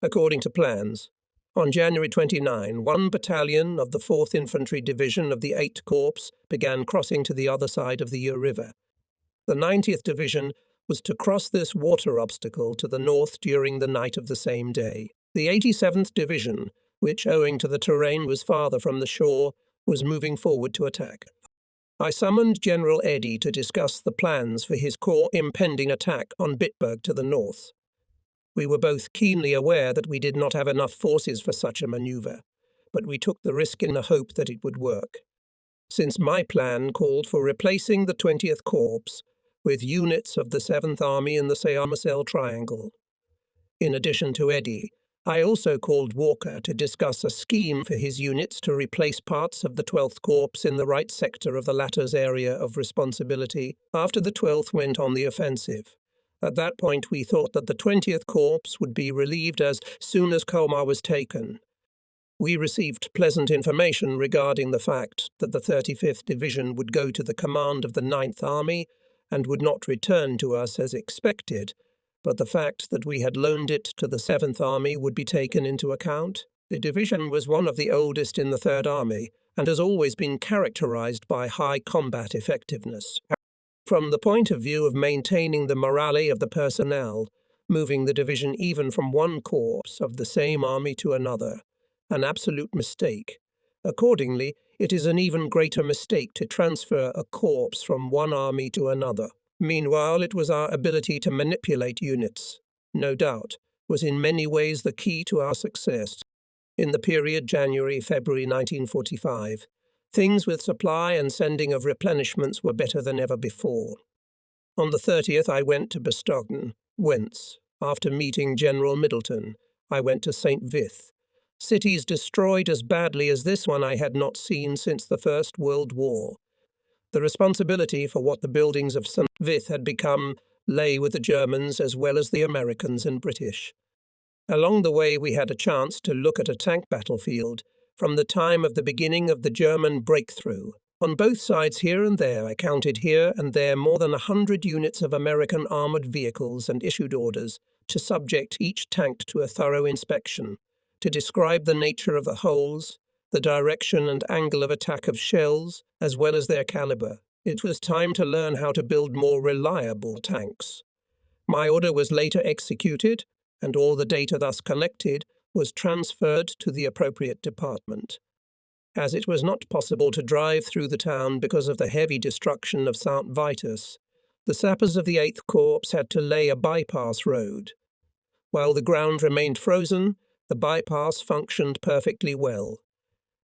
according to plans. On January 29, one battalion of the 4th Infantry Division of the 8th Corps began crossing to the other side of the Ur River. The 90th Division was to cross this water obstacle to the north during the night of the same day. The 87th Division, which, owing to the terrain, was farther from the shore, was moving forward to attack. I summoned General Eddy to discuss the plans for his corps' impending attack on Bitburg to the north. We were both keenly aware that we did not have enough forces for such a manoeuvre, but we took the risk in the hope that it would work. Since my plan called for replacing the 20th Corps with units of the 7th Army in the Sayre-Moselle Triangle. In addition to Eddy, I also called Walker to discuss a scheme for his units to replace parts of the 12th Corps in the right sector of the latter's area of responsibility after the 12th went on the offensive. At that point, we thought that the 20th Corps would be relieved as soon as Colmar was taken. We received pleasant information regarding the fact that the 35th Division would go to the command of the 9th Army and would not return to us as expected, but the fact that we had loaned it to the 7th Army would be taken into account. The division was one of the oldest in the 3rd Army and has always been characterized by high combat effectiveness. From the point of view of maintaining the morale of the personnel, moving the division even from one corps of the same army to another, an absolute mistake. Accordingly, it is an even greater mistake to transfer a corps from one army to another. Meanwhile, it was our ability to manipulate units, no doubt, was in many ways the key to our success. In the period January-February 1945, things with supply and sending of replenishments were better than ever before. On the 30th, I went to Bastogne, whence, after meeting General Middleton, I went to St. Vith. Cities destroyed as badly as this one I had not seen since the First World War. The responsibility for what the buildings of St. Vith had become lay with the Germans as well as the Americans and British. Along the way, we had a chance to look at a tank battlefield from the time of the beginning of the German breakthrough. On both sides, here and there, I counted here and there more than 100 units of American armored vehicles and issued orders to subject each tank to a thorough inspection, to describe the nature of the holes, the direction and angle of attack of shells, as well as their caliber. It was time to learn how to build more reliable tanks. My order was later executed, and all the data thus collected was transferred to the appropriate department. As it was not possible to drive through the town because of the heavy destruction of St. Vitus, the sappers of the 8th Corps had to lay a bypass road. While the ground remained frozen, the bypass functioned perfectly well.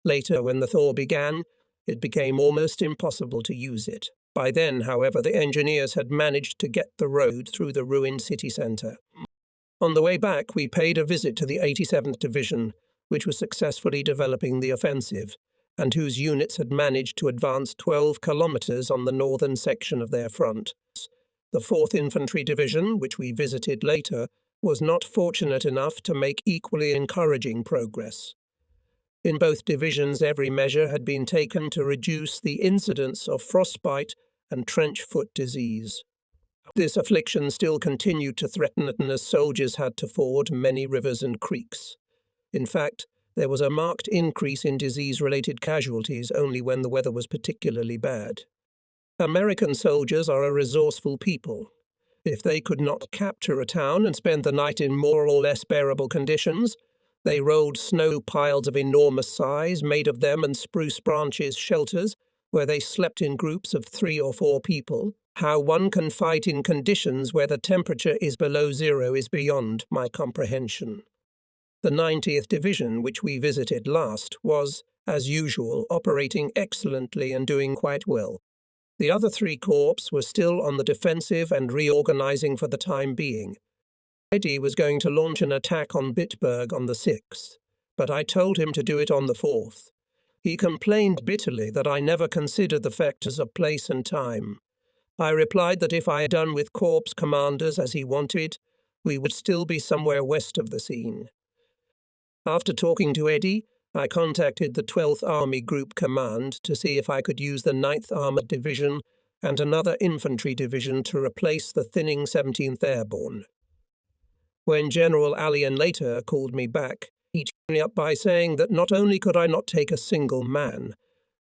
Later, when the thaw began, it became almost impossible to use it. By then, however, the engineers had managed to get the road through the ruined city centre. On the way back, we paid a visit to the 87th Division, which was successfully developing the offensive, and whose units had managed to advance 12 kilometres on the northern section of their front. The 4th Infantry Division, which we visited later, was not fortunate enough to make equally encouraging progress. In both divisions, every measure had been taken to reduce the incidence of frostbite and trench foot disease. This affliction still continued to threaten as soldiers had to ford many rivers and creeks. In fact, there was a marked increase in disease-related casualties only when the weather was particularly bad. American soldiers are a resourceful people. If they could not capture a town and spend the night in more or less bearable conditions, they rolled snow piles of enormous size, made of them and spruce branches shelters, where they slept in groups of 3 or 4 people. How one can fight in conditions where the temperature is below zero is beyond my comprehension. The 90th Division, which we visited last, was, as usual, operating excellently and doing quite well. The other 3 corps were still on the defensive and reorganizing for the time being. Eddy was going to launch an attack on Bitburg on the 6th, but I told him to do it on the 4th. He complained bitterly that I never considered the factors of place and time. I replied that if I had done with corps commanders as he wanted, we would still be somewhere west of the scene. After talking to Eddy, I contacted the 12th Army Group Command to see if I could use the 9th Armoured Division and another infantry division to replace the thinning 17th Airborne. When General Allian later called me back, he cheered me up by saying that not only could I not take a single man,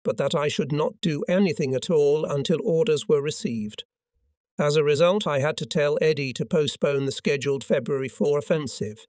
but that I should not do anything at all until orders were received. As a result, I had to tell Eddie to postpone the scheduled February 4 offensive.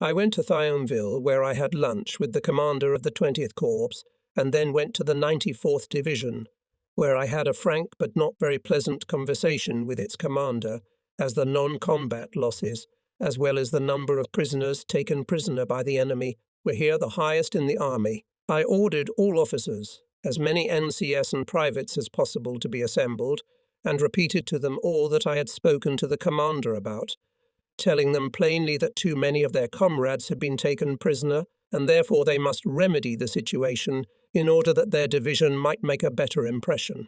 I went to Thionville, where I had lunch with the commander of the 20th Corps, and then went to the 94th Division, where I had a frank but not very pleasant conversation with its commander, as the non-combat losses, as well as the number of prisoners taken prisoner by the enemy, were here the highest in the army. I ordered all officers, as many NCS and privates as possible, to be assembled, and repeated to them all that I had spoken to the commander about, telling them plainly that too many of their comrades had been taken prisoner, and therefore they must remedy the situation in order that their division might make a better impression.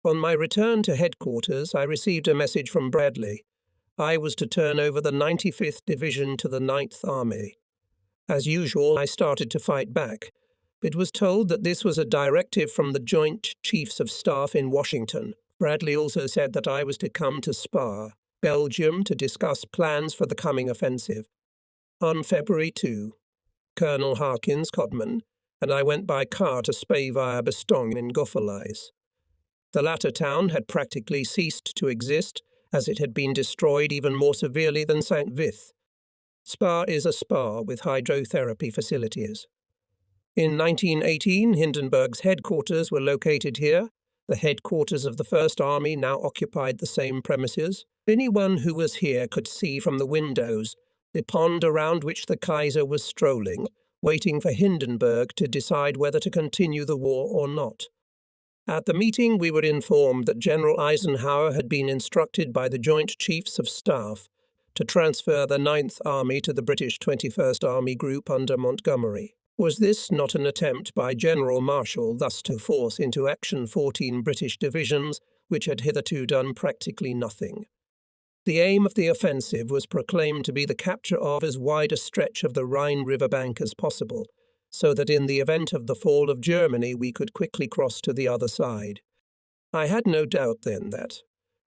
On my return to headquarters, I received a message from Bradley. I was to turn over the 95th Division to the 9th Army. As usual, I started to fight back, but was told that this was a directive from the Joint Chiefs of Staff in Washington. Bradley also said that I was to come to Spa, Belgium, to discuss plans for the coming offensive. On February 2, Colonel Harkins Codman and I went by car to Spa via Bastogne in Goffalais. The latter town had practically ceased to exist, as it had been destroyed even more severely than St. Vith. Spa is a spa with hydrotherapy facilities. In 1918, Hindenburg's headquarters were located here. The headquarters of the First Army now occupied the same premises. Anyone who was here could see from the windows the pond around which the Kaiser was strolling, waiting for Hindenburg to decide whether to continue the war or not. At the meeting, we were informed that General Eisenhower had been instructed by the Joint Chiefs of Staff to transfer the 9th Army to the British 21st Army Group under Montgomery. Was this not an attempt by General Marshall thus to force into action 14 British divisions, which had hitherto done practically nothing? The aim of the offensive was proclaimed to be the capture of as wide a stretch of the Rhine riverbank as possible, so that in the event of the fall of Germany we could quickly cross to the other side. I had no doubt then that,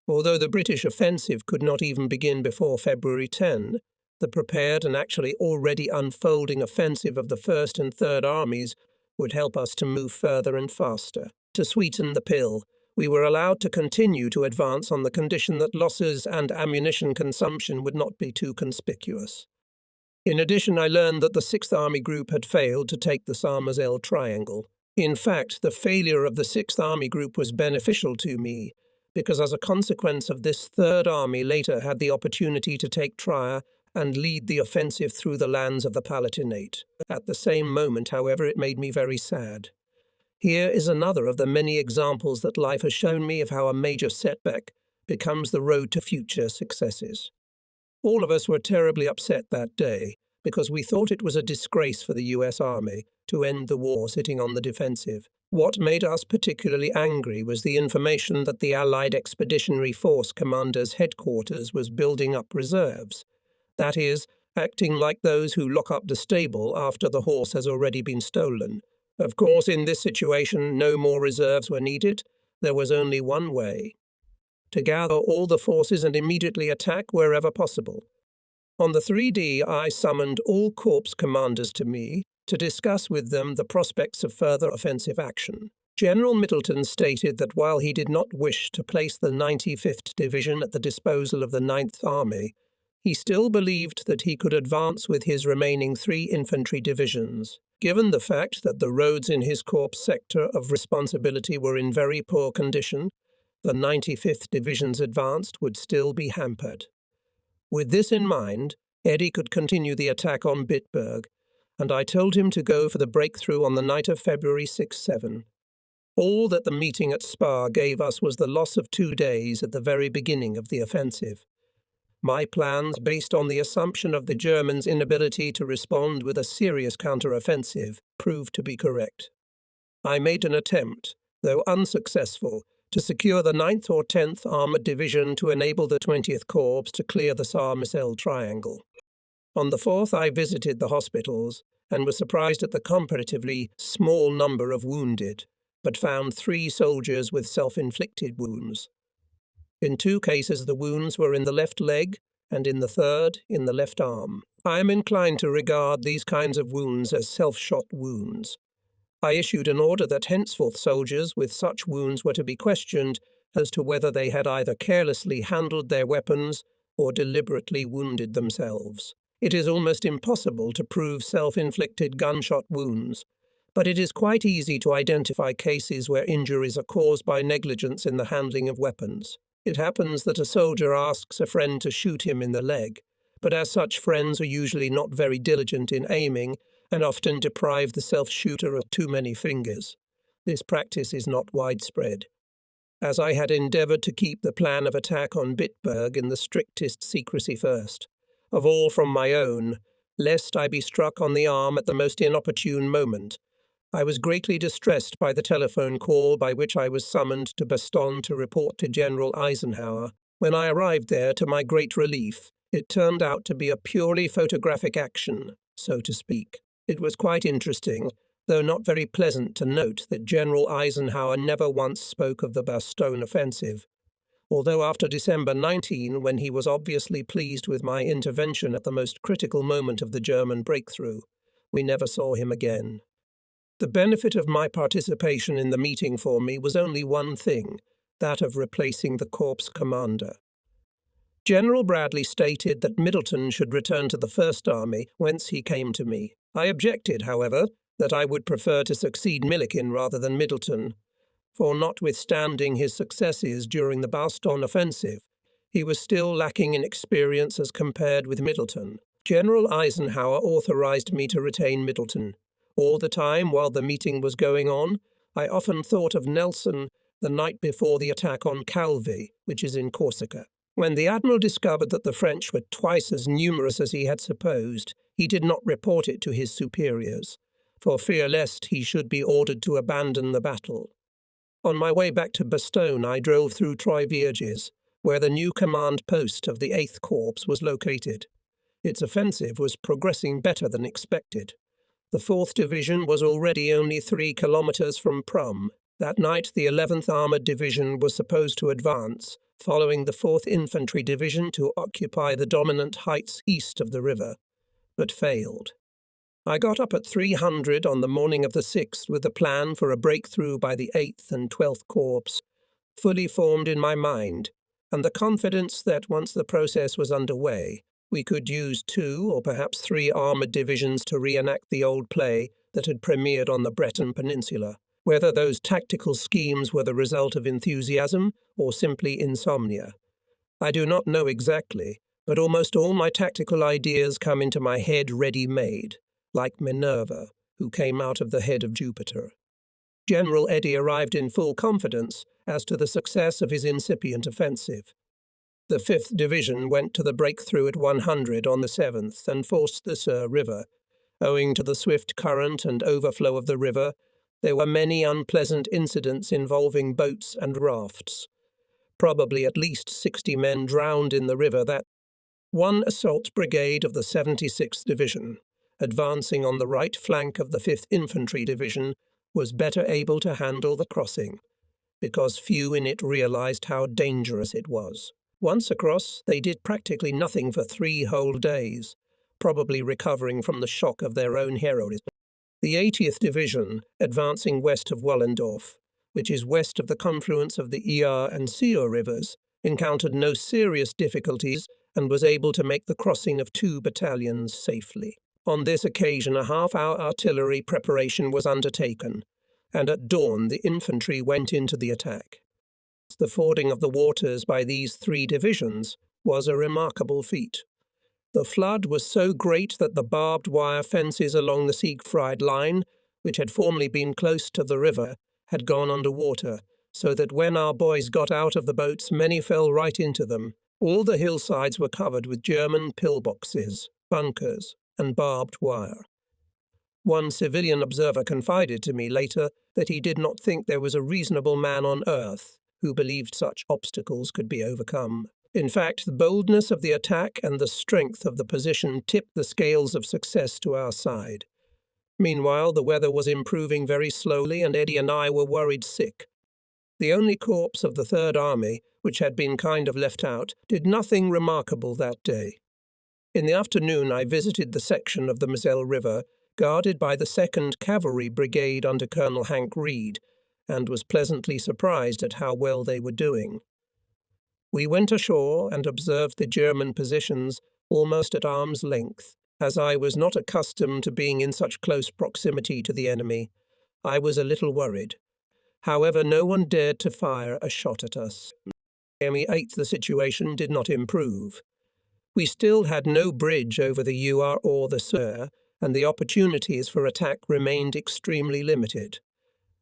although the British offensive could not even begin before February 10, the prepared and actually already unfolding offensive of the First and Third Armies would help us to move further and faster. To sweeten the pill, we were allowed to continue to advance on the condition that losses and ammunition consumption would not be too conspicuous. In addition, I learned that the 6th Army Group had failed to take the Sarmazelle Triangle. In fact, the failure of the 6th Army Group was beneficial to me, because as a consequence of this, 3rd Army later had the opportunity to take Trier and lead the offensive through the lands of the Palatinate. At the same moment, however, it made me very sad. Here is another of the many examples that life has shown me of how a major setback becomes the road to future successes. All of us were terribly upset that day because we thought it was a disgrace for the US Army to end the war sitting on the defensive. What made us particularly angry was the information that the Allied Expeditionary Force Commander's headquarters was building up reserves. That is, acting like those who lock up the stable after the horse has already been stolen. Of course, in this situation, no more reserves were needed. There was only one way: to gather all the forces and immediately attack wherever possible. On the 3D, I summoned all corps commanders to me to discuss with them the prospects of further offensive action. General Middleton stated that while he did not wish to place the 95th Division at the disposal of the 9th Army, he still believed that he could advance with his remaining 3 infantry divisions. Given the fact that the roads in his corps sector of responsibility were in very poor condition, the 95th Division's advance would still be hampered. With this in mind, Eddie could continue the attack on Bitburg, and I told him to go for the breakthrough on the night of February 6-7. All that the meeting at Spa gave us was the loss of 2 days at the very beginning of the offensive. My plans, based on the assumption of the Germans' inability to respond with a serious counter-offensive, proved to be correct. I made an attempt, though unsuccessful, to secure the 9th or 10th Armoured Division to enable the 20th Corps to clear the Sarmazelle Triangle. On the 4th, I visited the hospitals and was surprised at the comparatively small number of wounded, but found 3 soldiers with self-inflicted wounds. In 2 cases, the wounds were in the left leg, and in the third, in the left arm. I am inclined to regard these kinds of wounds as self-shot wounds. I issued an order that henceforth soldiers with such wounds were to be questioned as to whether they had either carelessly handled their weapons or deliberately wounded themselves. It is almost impossible to prove self-inflicted gunshot wounds, but it is quite easy to identify cases where injuries are caused by negligence in the handling of weapons. It happens that a soldier asks a friend to shoot him in the leg, but as such friends are usually not very diligent in aiming and often deprive the self-shooter of too many fingers. This practice is not widespread. As I had endeavoured to keep the plan of attack on Bitburg in the strictest secrecy first, of all from my own, lest I be struck on the arm at the most inopportune moment, I was greatly distressed by the telephone call by which I was summoned to Bastogne to report to General Eisenhower. When I arrived there, to my great relief, it turned out to be a purely photographic action, so to speak. It was quite interesting, though not very pleasant, to note that General Eisenhower never once spoke of the Bastogne offensive, although after December 19, when he was obviously pleased with my intervention at the most critical moment of the German breakthrough, we never saw him again. The benefit of my participation in the meeting for me was only one thing, that of replacing the corps commander. General Bradley stated that Middleton should return to the First Army, whence he came to me. I objected, however, that I would prefer to succeed Milliken rather than Middleton, for notwithstanding his successes during the Bastogne offensive, he was still lacking in experience as compared with Middleton. General Eisenhower authorized me to retain Middleton. All the time while the meeting was going on, I often thought of Nelson the night before the attack on Calvi, which is in Corsica. When the Admiral discovered that the French were twice as numerous as he had supposed, he did not report it to his superiors, for fear lest he should be ordered to abandon the battle. On my way back to Bastogne, I drove through Trois-Vierges, where the new command post of the 8th Corps was located. Its offensive was progressing better than expected. The 4th Division was already only 3 kilometers from Prum. That night, the 11th Armoured Division was supposed to advance, following the 4th Infantry Division to occupy the dominant heights east of the river, but failed. I got up at 300 on the morning of the 6th with a plan for a breakthrough by the 8th and 12th Corps, fully formed in my mind, and the confidence that once the process was underway, we could use 2 or perhaps 3 armoured divisions to reenact the old play that had premiered on the Breton Peninsula. Whether those tactical schemes were the result of enthusiasm or simply insomnia, I do not know exactly, but almost all my tactical ideas come into my head ready-made, like Minerva, who came out of the head of Jupiter. General Eddy arrived in full confidence as to the success of his incipient offensive. The 5th Division went to the breakthrough at 100 on the 7th and forced the Sur River. Owing to the swift current and overflow of the river, there were many unpleasant incidents involving boats and rafts. Probably at least 60 men drowned in the river that one assault brigade of the 76th Division, advancing on the right flank of the 5th Infantry Division, was better able to handle the crossing, because few in it realized how dangerous it was. Once across, they did practically nothing for 3 whole days, probably recovering from the shock of their own heroism. The 80th Division, advancing west of Wallendorf, which is west of the confluence of the Iar and Sioux rivers, encountered no serious difficulties and was able to make the crossing of 2 battalions safely. On this occasion, a half-hour artillery preparation was undertaken, and at dawn the infantry went into the attack. The fording of the waters by these 3 divisions was a remarkable feat. The flood was so great that the barbed wire fences along the Siegfried line, which had formerly been close to the river, had gone under water, so that when our boys got out of the boats, many fell right into them. All the hillsides were covered with German pillboxes, bunkers, and barbed wire. One civilian observer confided to me later that he did not think there was a reasonable man on earth who believed such obstacles could be overcome. In fact, the boldness of the attack and the strength of the position tipped the scales of success to our side. Meanwhile, the weather was improving very slowly, and Eddie and I were worried sick. The only corps of the Third Army, which had been kind of left out, did nothing remarkable that day. In the afternoon I visited the section of the Moselle River, guarded by the 2nd Cavalry Brigade under Colonel Hank Reed, and was pleasantly surprised at how well they were doing. We went ashore and observed the German positions almost at arm's length. As I was not accustomed to being in such close proximity to the enemy, I was a little worried. However, no one dared to fire a shot at us. On the 8th, the situation did not improve. We still had no bridge over the Eure or the Sur, and the opportunities for attack remained extremely limited.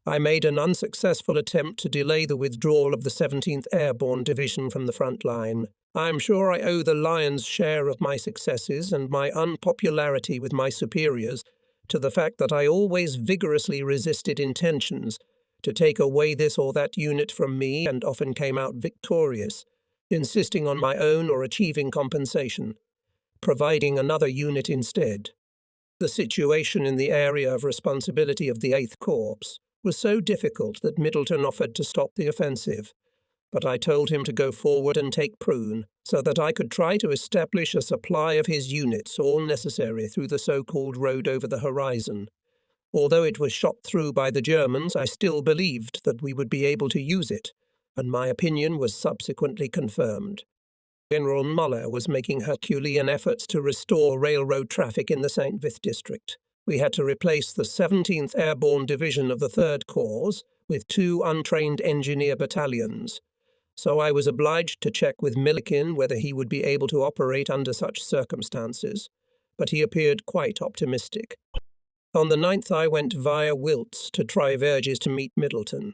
I made an unsuccessful attempt to delay the withdrawal of the 17th Airborne Division from the front line. I am sure I owe the lion's share of my successes and my unpopularity with my superiors to the fact that I always vigorously resisted intentions to take away this or that unit from me and often came out victorious, insisting on my own or achieving compensation, providing another unit instead. The situation in the area of responsibility of the 8th Corps was so difficult that Middleton offered to stop the offensive, but I told him to go forward and take Prune, so that I could try to establish a supply of his units, all necessary, through the so-called road over the horizon. Although it was shot through by the Germans, I still believed that we would be able to use it, and my opinion was subsequently confirmed. General Muller was making Herculean efforts to restore railroad traffic in the St. Vith district. We had to replace the 17th Airborne Division of the 3rd Corps with 2 untrained engineer battalions, so I was obliged to check with Millikin whether he would be able to operate under such circumstances, but he appeared quite optimistic. On the 9th I went via Wiltz to Triverges to meet Middleton.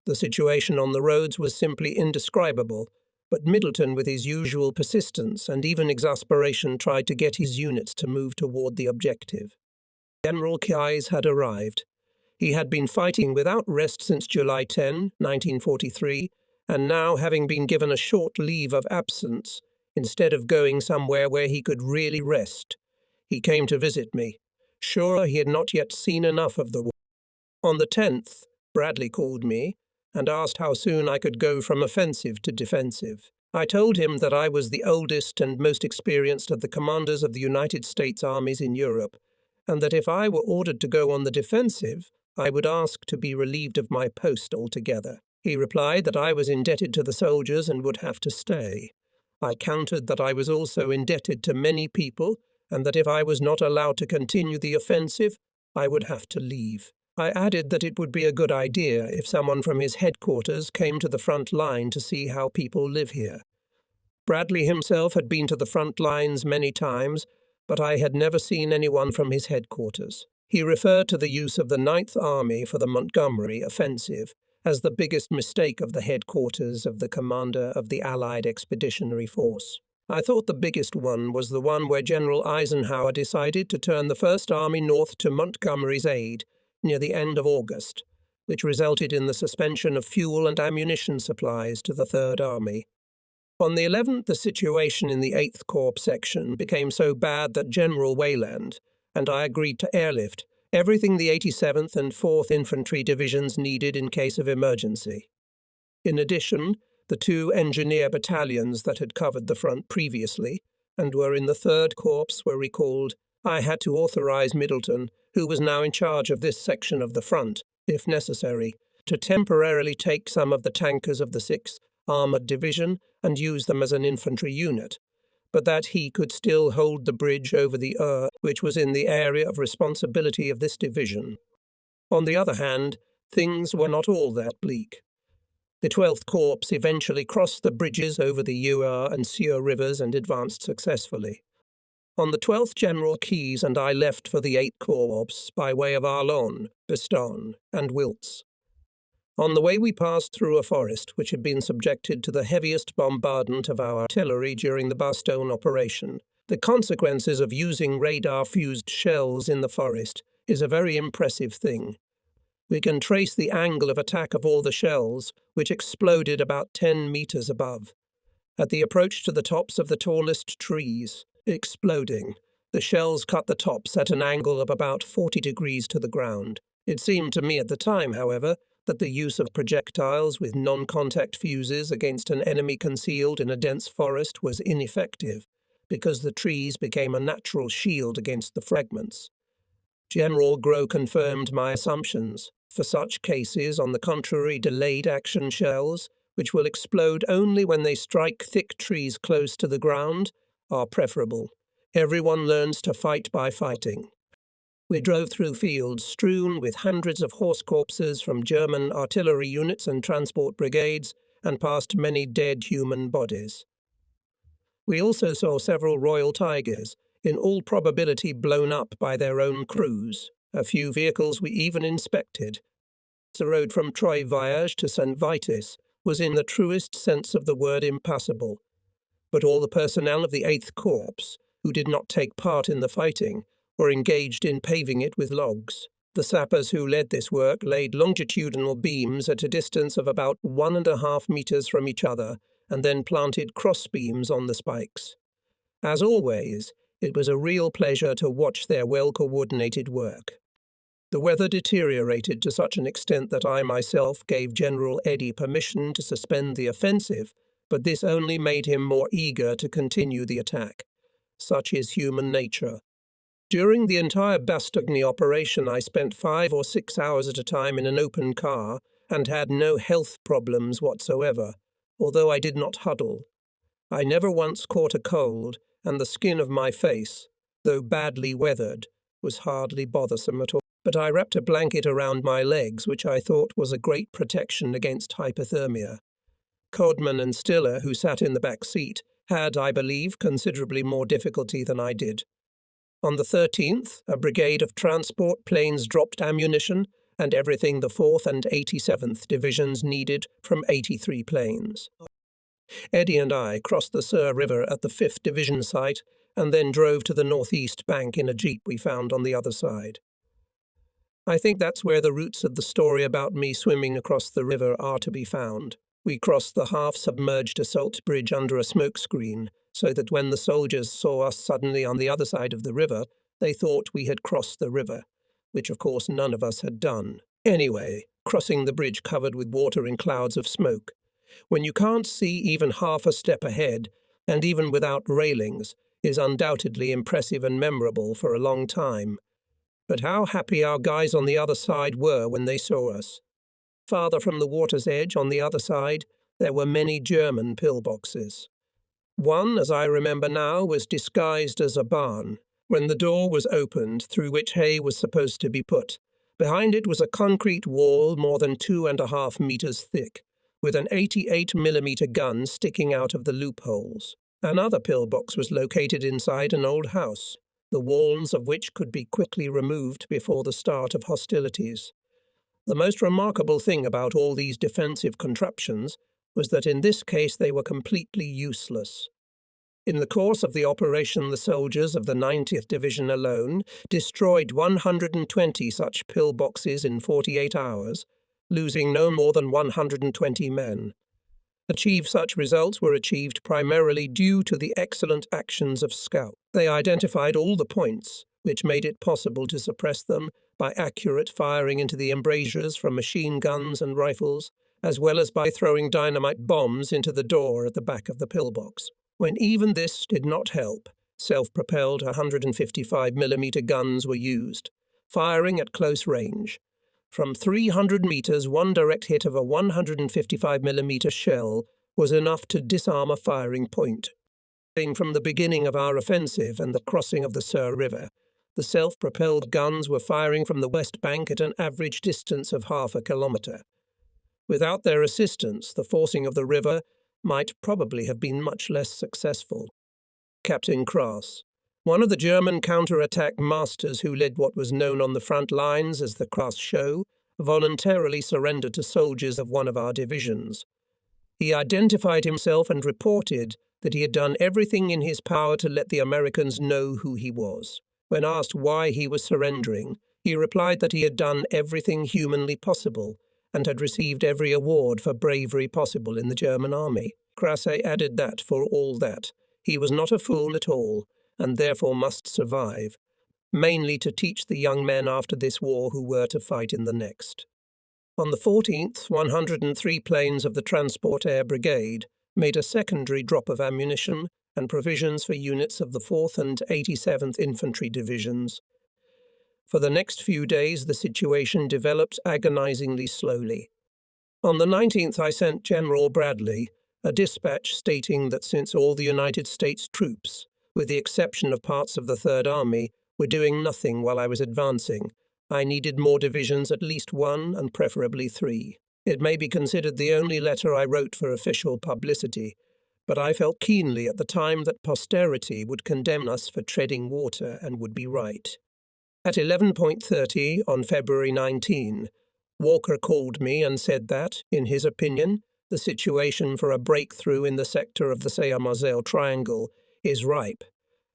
The situation on the roads was simply indescribable, but Middleton, with his usual persistence and even exasperation, tried to get his units to move toward the objective. General Keyes had arrived. He had been fighting without rest since July 10, 1943, and now, having been given a short leave of absence, instead of going somewhere where he could really rest, he came to visit me. Sure, he had not yet seen enough of the war. On the 10th, Bradley called me and asked how soon I could go from offensive to defensive. I told him that I was the oldest and most experienced of the commanders of the United States armies in Europe, and that if I were ordered to go on the defensive, I would ask to be relieved of my post altogether. He replied that I was indebted to the soldiers and would have to stay. I countered that I was also indebted to many people, and that if I was not allowed to continue the offensive, I would have to leave. I added that it would be a good idea if someone from his headquarters came to the front line to see how people live here. Bradley himself had been to the front lines many times, but I had never seen anyone from his headquarters. He referred to the use of the 9th Army for the Montgomery offensive as the biggest mistake of the headquarters of the commander of the Allied Expeditionary Force. I thought the biggest one was the one where General Eisenhower decided to turn the 1st Army north to Montgomery's aid near the end of August, which resulted in the suspension of fuel and ammunition supplies to the 3rd Army. On the 11th, the situation in the 8th Corps section became so bad that General Wayland and I agreed to airlift everything the 87th and 4th Infantry Divisions needed in case of emergency. In addition, the 2 engineer battalions that had covered the front previously and were in the 3rd Corps were recalled. I had to authorize Middleton, who was now in charge of this section of the front, if necessary, to temporarily take some of the tankers of the 6th Armored Division and use them as an infantry unit, but that he could still hold the bridge over the Eure, which was in the area of responsibility of this division. On the other hand, things were not all that bleak. The 12th Corps eventually crossed the bridges over the Eure and Sur rivers and advanced successfully. On the 12th, General Keyes and I left for the 8th Corps by way of Arlon, Bastogne, and Wiltz. On the way we passed through a forest which had been subjected to the heaviest bombardment of our artillery during the Bastogne operation. The consequences of using radar-fused shells in the forest is a very impressive thing. We can trace the angle of attack of all the shells, which exploded about 10 meters above. At the approach to the tops of the tallest trees, exploding, the shells cut the tops at an angle of about 40 degrees to the ground. It seemed to me at the time, however, that the use of projectiles with non-contact fuses against an enemy concealed in a dense forest was ineffective, because the trees became a natural shield against the fragments. General Grow confirmed my assumptions. For such cases, on the contrary, delayed action shells, which will explode only when they strike thick trees close to the ground, are preferable. Everyone learns to fight by fighting. We drove through fields strewn with hundreds of horse corpses from German artillery units and transport brigades, and past many dead human bodies. We also saw several Royal Tigers, in all probability blown up by their own crews. A few vehicles we even inspected. The road from Troy Voyage to St. Vitus was in the truest sense of the word impassable. But all the personnel of the 8th Corps, who did not take part in the fighting, were engaged in paving it with logs. The sappers who led this work laid longitudinal beams at a distance of about 1.5 meters from each other, and then planted cross beams on the spikes. As always, it was a real pleasure to watch their well-coordinated work. The weather deteriorated to such an extent that I myself gave General Eddy permission to suspend the offensive, but this only made him more eager to continue the attack. Such is human nature. During the entire Bastogne operation, I spent 5 or 6 hours at a time in an open car and had no health problems whatsoever, although I did not huddle. I never once caught a cold, and the skin of my face, though badly weathered, was hardly bothersome at all. But I wrapped a blanket around my legs, which I thought was a great protection against hypothermia. Codman and Stiller, who sat in the back seat, had, I believe, considerably more difficulty than I did. On the 13th, a brigade of transport planes dropped ammunition and everything the 4th and 87th Divisions needed from 83 planes. Eddy and I crossed the Sur River at the 5th Division site and then drove to the northeast bank in a jeep we found on the other side. I think that's where the roots of the story about me swimming across the river are to be found. We crossed the half-submerged assault bridge under a smokescreen, so that when the soldiers saw us suddenly on the other side of the river, they thought we had crossed the river, which of course none of us had done. Anyway, crossing the bridge covered with water in clouds of smoke. When you can't see even half a step ahead, and even without railings, is undoubtedly impressive and memorable for a long time. But how happy our guys on the other side were when they saw us. Farther from the water's edge, on the other side, there were many German pillboxes. One, as I remember now, was disguised as a barn. When the door was opened, through which hay was supposed to be put, behind it was a concrete wall more than 2.5 meters thick, with an 88mm gun sticking out of the loopholes. Another pillbox was located inside an old house, the walls of which could be quickly removed before the start of hostilities. The most remarkable thing about all these defensive contraptions was that in this case they were completely useless. In the course of the operation, the soldiers of the 90th Division alone destroyed 120 such pillboxes in 48 hours, losing no more than 120 men. Such results were achieved primarily due to the excellent actions of scouts. They identified all the points, which made it possible to suppress them by accurate firing into the embrasures from machine guns and rifles, as well as by throwing dynamite bombs into the door at the back of the pillbox. When even this did not help, self-propelled 155mm guns were used, firing at close range. From 300 meters, one direct hit of a 155mm shell was enough to disarm a firing point. From the beginning of our offensive and the crossing of the Sur River, the self-propelled guns were firing from the west bank at an average distance of half a kilometer. Without their assistance, the forcing of the river might probably have been much less successful. Captain Kraus, one of the German counterattack masters who led what was known on the front lines as the Kraus Show, voluntarily surrendered to soldiers of one of our divisions. He identified himself and reported that he had done everything in his power to let the Americans know who he was. When asked why he was surrendering, he replied that he had done everything humanly possible and had received every award for bravery possible in the German army. Kraus added that, for all that, he was not a fool at all, and therefore must survive, mainly to teach the young men after this war who were to fight in the next. On the 14th, 103 planes of the Transport Air Brigade made a secondary drop of ammunition and provisions for units of the 4th and 87th Infantry Divisions. For the next few days, the situation developed agonizingly slowly. On the 19th, I sent General Bradley a dispatch stating that since all the United States troops, with the exception of parts of the Third Army, were doing nothing while I was advancing, I needed more divisions, at least one and preferably three. It may be considered the only letter I wrote for official publicity, but I felt keenly at the time that posterity would condemn us for treading water and would be right. At 11:30 on February 19, Walker called me and said that, in his opinion, the situation for a breakthrough in the sector of the Sayre-Moselle Triangle is ripe,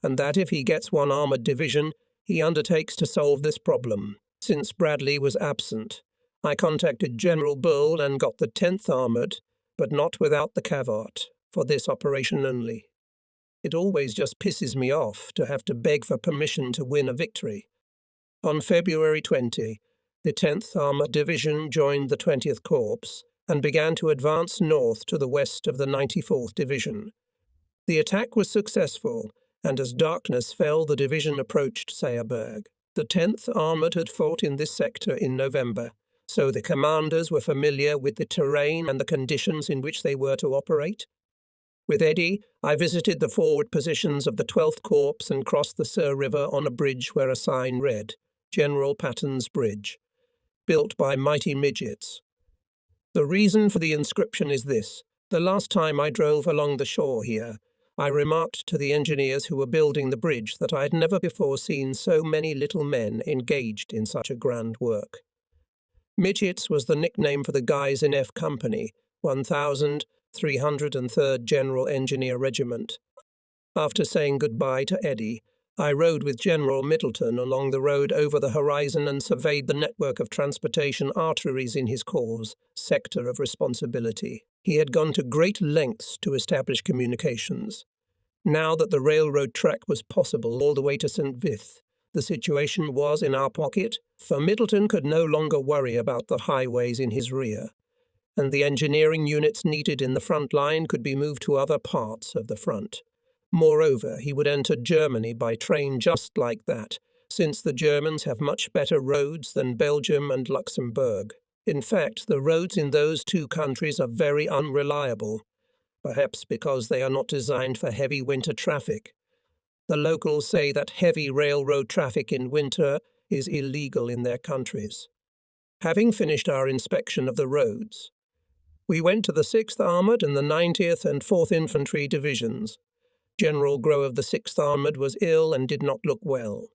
and that if he gets one armoured division, he undertakes to solve this problem. Since Bradley was absent, I contacted General Bull and got the 10th Armoured, but not without the Cavart, for this operation only. It always just pisses me off to have to beg for permission to win a victory. On February 20, the 10th Armoured Division joined the 20th Corps and began to advance north to the west of the 94th Division. The attack was successful, and as darkness fell, the division approached Sayerberg. The 10th Armoured had fought in this sector in November, so the commanders were familiar with the terrain and the conditions in which they were to operate. With Eddy, I visited the forward positions of the 12th Corps and crossed the Sur River on a bridge where a sign read, General Patton's Bridge, built by mighty midgets. The reason for the inscription is this. The last time I drove along the shore here, I remarked to the engineers who were building the bridge that I had never before seen so many little men engaged in such a grand work. Midgets was the nickname for the guys in F Company, 1303rd General Engineer Regiment. After saying goodbye to Eddy, I rode with General Middleton along the road over the horizon and surveyed the network of transportation arteries in his corps' sector of responsibility. He had gone to great lengths to establish communications. Now that the railroad track was possible all the way to St. Vith, the situation was in our pocket, for Middleton could no longer worry about the highways in his rear, and the engineering units needed in the front line could be moved to other parts of the front. Moreover, he would enter Germany by train just like that, since the Germans have much better roads than Belgium and Luxembourg. In fact, the roads in those two countries are very unreliable, perhaps because they are not designed for heavy winter traffic. The locals say that heavy railroad traffic in winter is illegal in their countries. Having finished our inspection of the roads, we went to the 6th Armoured and the 90th and 4th Infantry Divisions. General Grow of the 6th Armoured was ill and did not look well,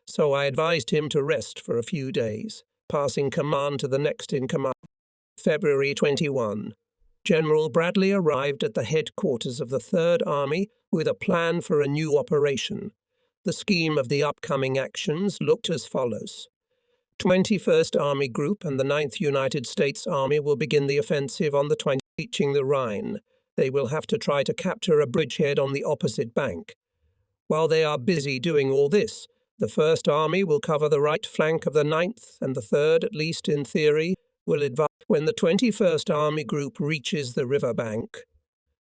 so I advised him to rest for a few days, passing command to the next in command. February 21. General Bradley arrived at the headquarters of the Third Army with a plan for a new operation. The scheme of the upcoming actions looked as follows. 21st Army Group and the 9th United States Army will begin the offensive on the 20th, reaching the Rhine. They will have to try to capture a bridgehead on the opposite bank. While they are busy doing all this, the 1st Army will cover the right flank of the 9th, and the 3rd, at least in theory, will advance. When the 21st Army Group reaches the river bank,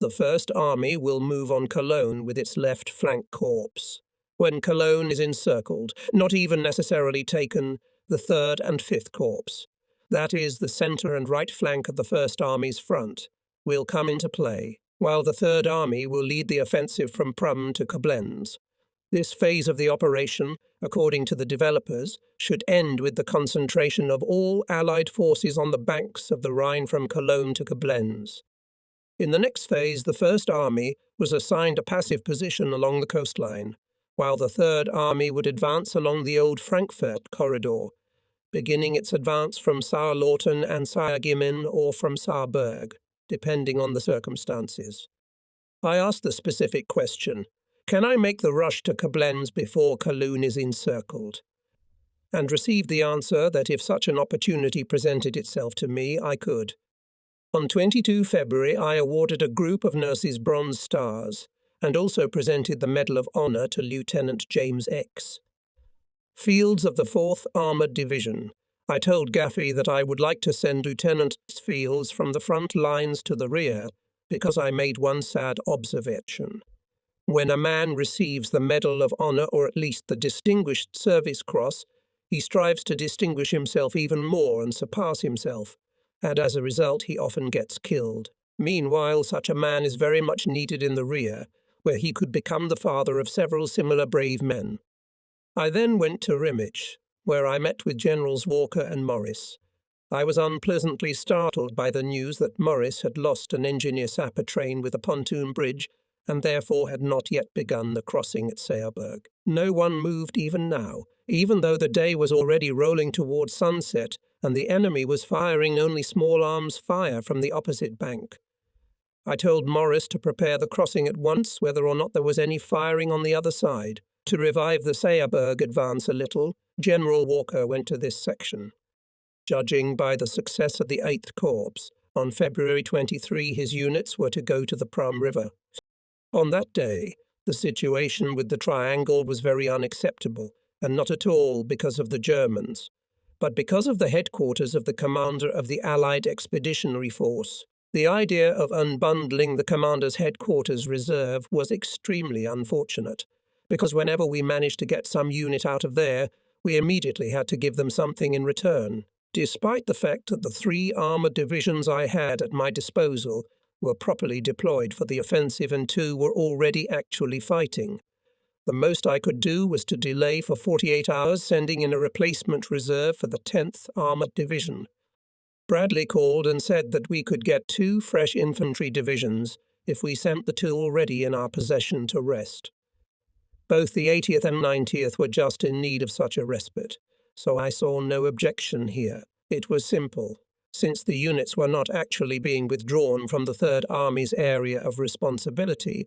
the 1st Army will move on Cologne with its left flank corps. When Cologne is encircled, not even necessarily taken, the 3rd and 5th Corps, that is, the centre and right flank of the 1st Army's front, will come into play, while the Third Army will lead the offensive from Prüm to Koblenz. This phase of the operation, according to the developers, should end with the concentration of all Allied forces on the banks of the Rhine from Cologne to Koblenz. In the next phase, the First Army was assigned a passive position along the coastline, while the Third Army would advance along the old Frankfurt corridor, beginning its advance from Saarlorten and Saargemmen or from Saarburg, depending on the circumstances. I asked the specific question, can I make the rush to Koblenz before Cologne is encircled? And received the answer that if such an opportunity presented itself to me, I could. On 22 February, I awarded a group of nurses Bronze Stars and also presented the Medal of Honor to Lieutenant James X. Fields of the 4th Armoured Division. I told Gaffey that I would like to send Lieutenant Fields from the front lines to the rear, because I made one sad observation. When a man receives the Medal of Honor, or at least the Distinguished Service Cross, he strives to distinguish himself even more and surpass himself, and as a result he often gets killed. Meanwhile, such a man is very much needed in the rear, where he could become the father of several similar brave men. I then went to Rimich, where I met with Generals Walker and Morris. I was unpleasantly startled by the news that Morris had lost an engineer-sapper train with a pontoon bridge and therefore had not yet begun the crossing at Seerberg. No one moved even now, even though the day was already rolling towards sunset and the enemy was firing only small arms fire from the opposite bank. I told Morris to prepare the crossing at once, whether or not there was any firing on the other side. To revive the Seerberg advance a little, General Walker went to this section. Judging by the success of the 8th Corps, on February 23 his units were to go to the Prum River. On that day, the situation with the triangle was very unacceptable, and not at all because of the Germans, but because of the headquarters of the commander of the Allied Expeditionary Force. The idea of unbundling the commander's headquarters reserve was extremely unfortunate, because whenever we managed to get some unit out of there, we immediately had to give them something in return. Despite the fact that the 3 armoured divisions I had at my disposal were properly deployed for the offensive and 2 were already actually fighting, the most I could do was to delay for 48 hours, sending in a replacement reserve for the 10th Armoured Division. Bradley called and said that we could get 2 fresh infantry divisions if we sent the 2 already in our possession to rest. Both the 80th and 90th were just in need of such a respite, so I saw no objection here. It was simple. Since the units were not actually being withdrawn from the Third Army's area of responsibility,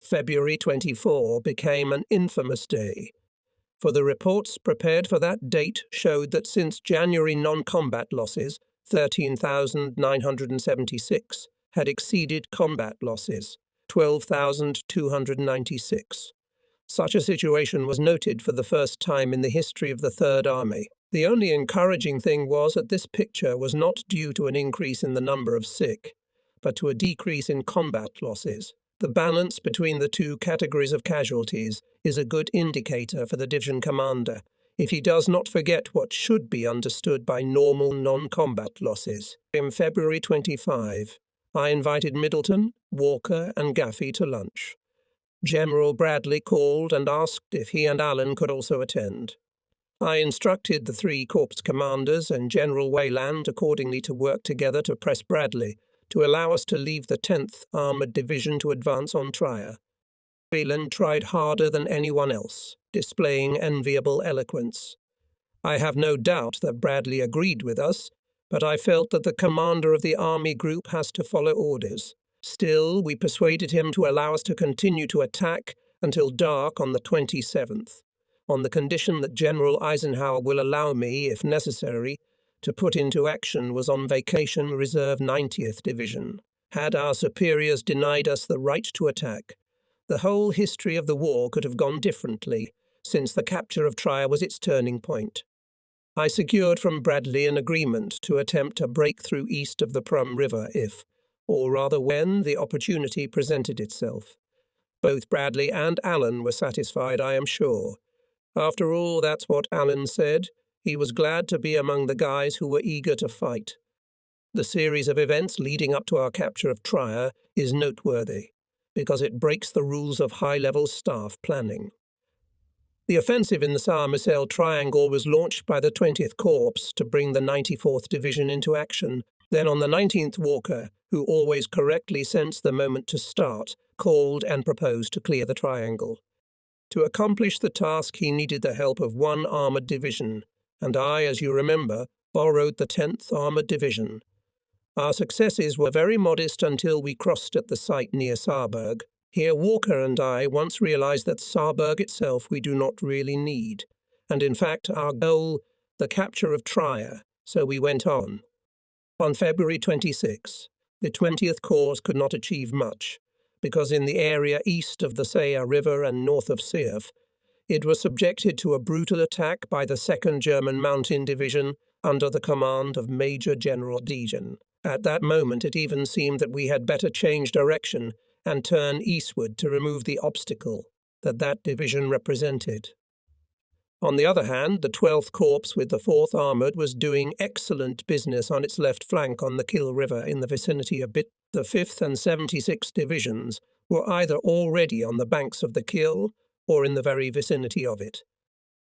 February 24 became an infamous day. For the reports prepared for that date showed that since January non-combat losses, 13,976, had exceeded combat losses, 12,296. Such a situation was noted for the first time in the history of the Third Army. The only encouraging thing was that this picture was not due to an increase in the number of sick, but to a decrease in combat losses. The balance between the 2 categories of casualties is a good indicator for the division commander, if he does not forget what should be understood by normal non-combat losses. In February 25, I invited Middleton, Walker, and Gaffey to lunch. General Bradley called and asked if he and Allen could also attend. I instructed the 3 corps commanders and General Wayland accordingly to work together to press Bradley to allow us to leave the 10th Armoured Division to advance on Trier. Wayland tried harder than anyone else, displaying enviable eloquence. I have no doubt that Bradley agreed with us, but I felt that the commander of the army group has to follow orders. Still, we persuaded him to allow us to continue to attack until dark on the 27th, on the condition that General Eisenhower will allow me, if necessary, to put into action was on vacation reserve 90th Division. Had our superiors denied us the right to attack, the whole history of the war could have gone differently, since the capture of Trier was its turning point. I secured from Bradley an agreement to attempt a breakthrough east of the Prum River if, or rather when, the opportunity presented itself. Both Bradley and Allen were satisfied, I am sure. After all, that's what Allen said. He was glad to be among the guys who were eager to fight. The series of events leading up to our capture of Trier is noteworthy, because it breaks the rules of high-level staff planning. The offensive in the Saar-Moselle Triangle was launched by the 20th Corps to bring the 94th Division into action. Then on the 19th, Walker, who always correctly sensed the moment to start, called and proposed to clear the triangle. To accomplish the task he needed the help of 1 armoured division, and I, as you remember, borrowed the 10th Armoured Division. Our successes were very modest until we crossed at the site near Saarburg. Here Walker and I once realized that Saarburg itself we do not really need, and in fact our goal, the capture of Trier, so we went on. On February 26, the 20th Corps could not achieve much, because in the area east of the Seer River and north of Seerf, it was subjected to a brutal attack by the 2nd German Mountain Division under the command of Major General Dejan. At that moment it even seemed that we had better change direction and turn eastward to remove the obstacle that division represented. On the other hand, the 12th Corps with the 4th Armoured was doing excellent business on its left flank on the Kill River in the vicinity of Bit. The 5th and 76th Divisions were either already on the banks of the Kill or in the very vicinity of it.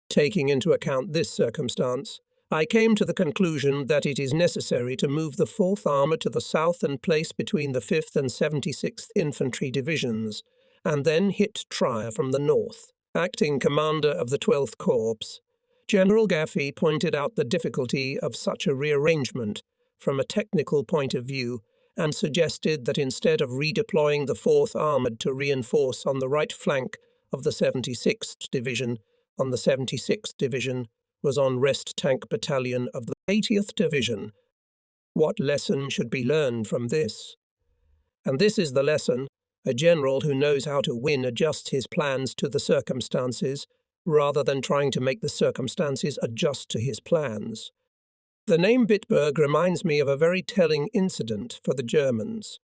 Taking into account this circumstance, I came to the conclusion that it is necessary to move the 4th Armoured to the south and place between the 5th and 76th Infantry Divisions, and then hit Trier from the north. Acting commander of the 12th Corps, General Gaffey pointed out the difficulty of such a rearrangement from a technical point of view and suggested that instead of redeploying the 4th Armoured to reinforce on the right flank of the 76th Division, on the 76th Division was on Rest Tank Battalion of the 80th Division. What lesson should be learned from this? And this is the lesson: a general who knows how to win adjusts his plans to the circumstances, rather than trying to make the circumstances adjust to his plans. The name Bitburg reminds me of a very telling incident for the Germans.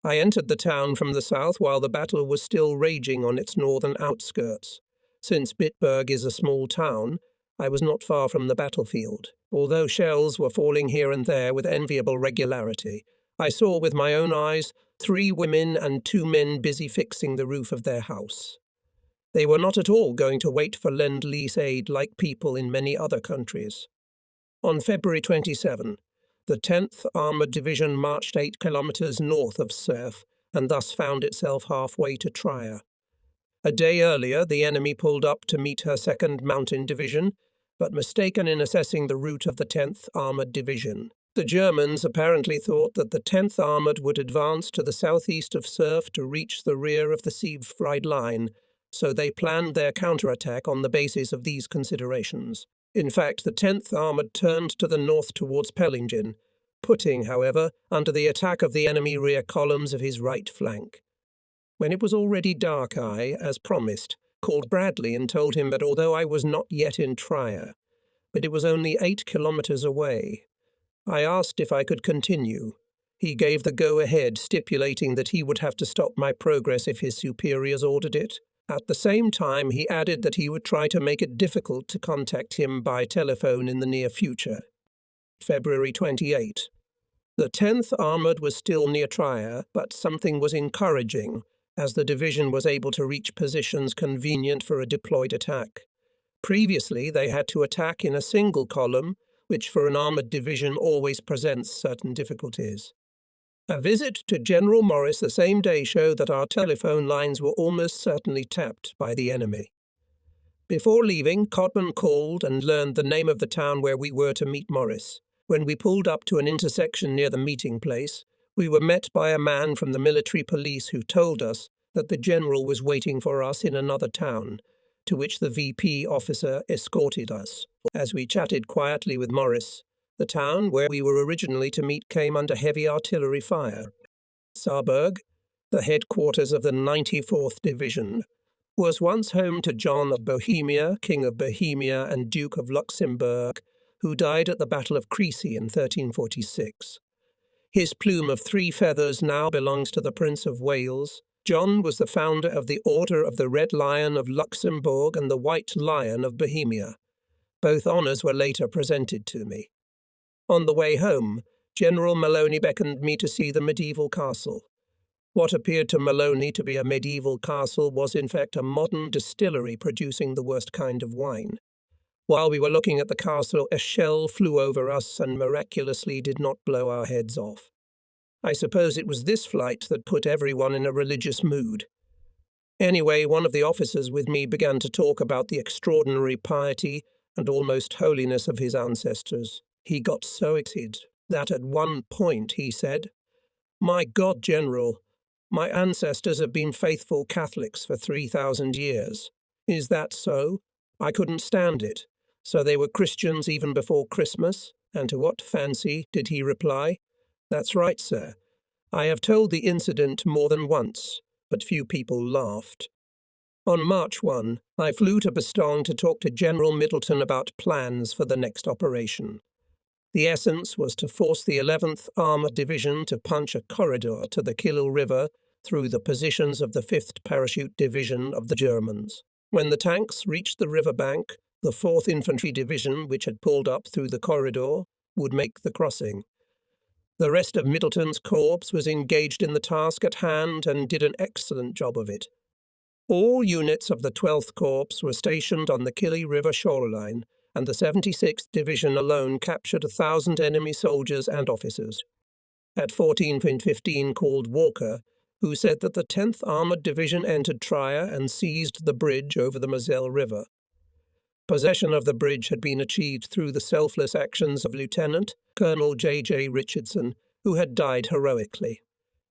I entered the town from the south while the battle was still raging on its northern outskirts. Since Bitburg is a small town, I was not far from the battlefield. Although shells were falling here and there with enviable regularity, I saw with my own eyes 3 women and 2 men busy fixing the roof of their house. They were not at all going to wait for Lend-Lease aid like people in many other countries. On February 27, the 10th Armoured Division marched 8 kilometres north of Surf and thus found itself halfway to Trier. A day earlier, the enemy pulled up to meet her 2nd Mountain Division, but mistaken in assessing the route of the 10th Armoured Division. The Germans apparently thought that the 10th Armoured would advance to the southeast of Surf to reach the rear of the Siegfried Line, so they planned their counterattack on the basis of these considerations. In fact, the 10th Armoured turned to the north towards Pellingen, putting, however, under the attack of the enemy rear columns of his right flank. When it was already dark, I, as promised, called Bradley and told him that although I was not yet in Trier, but it was only 8 kilometres away, I asked if I could continue. He gave the go-ahead, stipulating that he would have to stop my progress if his superiors ordered it. At the same time, he added that he would try to make it difficult to contact him by telephone in the near future. February 28. The 10th Armoured was still near Trier, but something was encouraging, as the division was able to reach positions convenient for a deployed attack. Previously, they had to attack in a single column, which for an armoured division always presents certain difficulties. A visit to General Morris the same day showed that our telephone lines were almost certainly tapped by the enemy. Before leaving, Codman called and learned the name of the town where we were to meet Morris. When we pulled up to an intersection near the meeting place, we were met by a man from the military police who told us that the general was waiting for us in another town, to which the VP officer escorted us. As we chatted quietly with Morris, the town where we were originally to meet came under heavy artillery fire. Saarburg, the headquarters of the 94th Division, was once home to John of Bohemia, King of Bohemia and Duke of Luxembourg, who died at the Battle of Crécy in 1346. His plume of 3 feathers now belongs to the Prince of Wales. John was the founder of the Order of the Red Lion of Luxembourg and the White Lion of Bohemia. Both honours were later presented to me. On the way home, General Maloney beckoned me to see the medieval castle. What appeared to Maloney to be a medieval castle was in fact a modern distillery producing the worst kind of wine. While we were looking at the castle, a shell flew over us and miraculously did not blow our heads off. I suppose it was this flight that put everyone in a religious mood. Anyway, one of the officers with me began to talk about the extraordinary piety and almost holiness of his ancestors. He got so excited that at one point he said, "My God, General, my ancestors have been faithful Catholics for 3,000 years. Is that so? I couldn't stand it. So they were Christians even before Christmas? And to what fancy?" did he reply. "That's right, sir. I have told the incident more than once, but few people laughed." On March 1, I flew to Bastogne to talk to General Middleton about plans for the next operation. The essence was to force the 11th Armoured Division to punch a corridor to the Killil River through the positions of the 5th Parachute Division of the Germans. When the tanks reached the riverbank, the 4th Infantry Division, which had pulled up through the corridor, would make the crossing. The rest of Middleton's corps was engaged in the task at hand and did an excellent job of it. All units of the 12th Corps were stationed on the Killil River shoreline, and the 76th Division alone captured 1,000 enemy soldiers and officers. At 14:15 called Walker, who said that the 10th Armoured Division entered Trier and seized the bridge over the Moselle River. Possession of the bridge had been achieved through the selfless actions of Lieutenant Colonel J.J. Richardson, who had died heroically.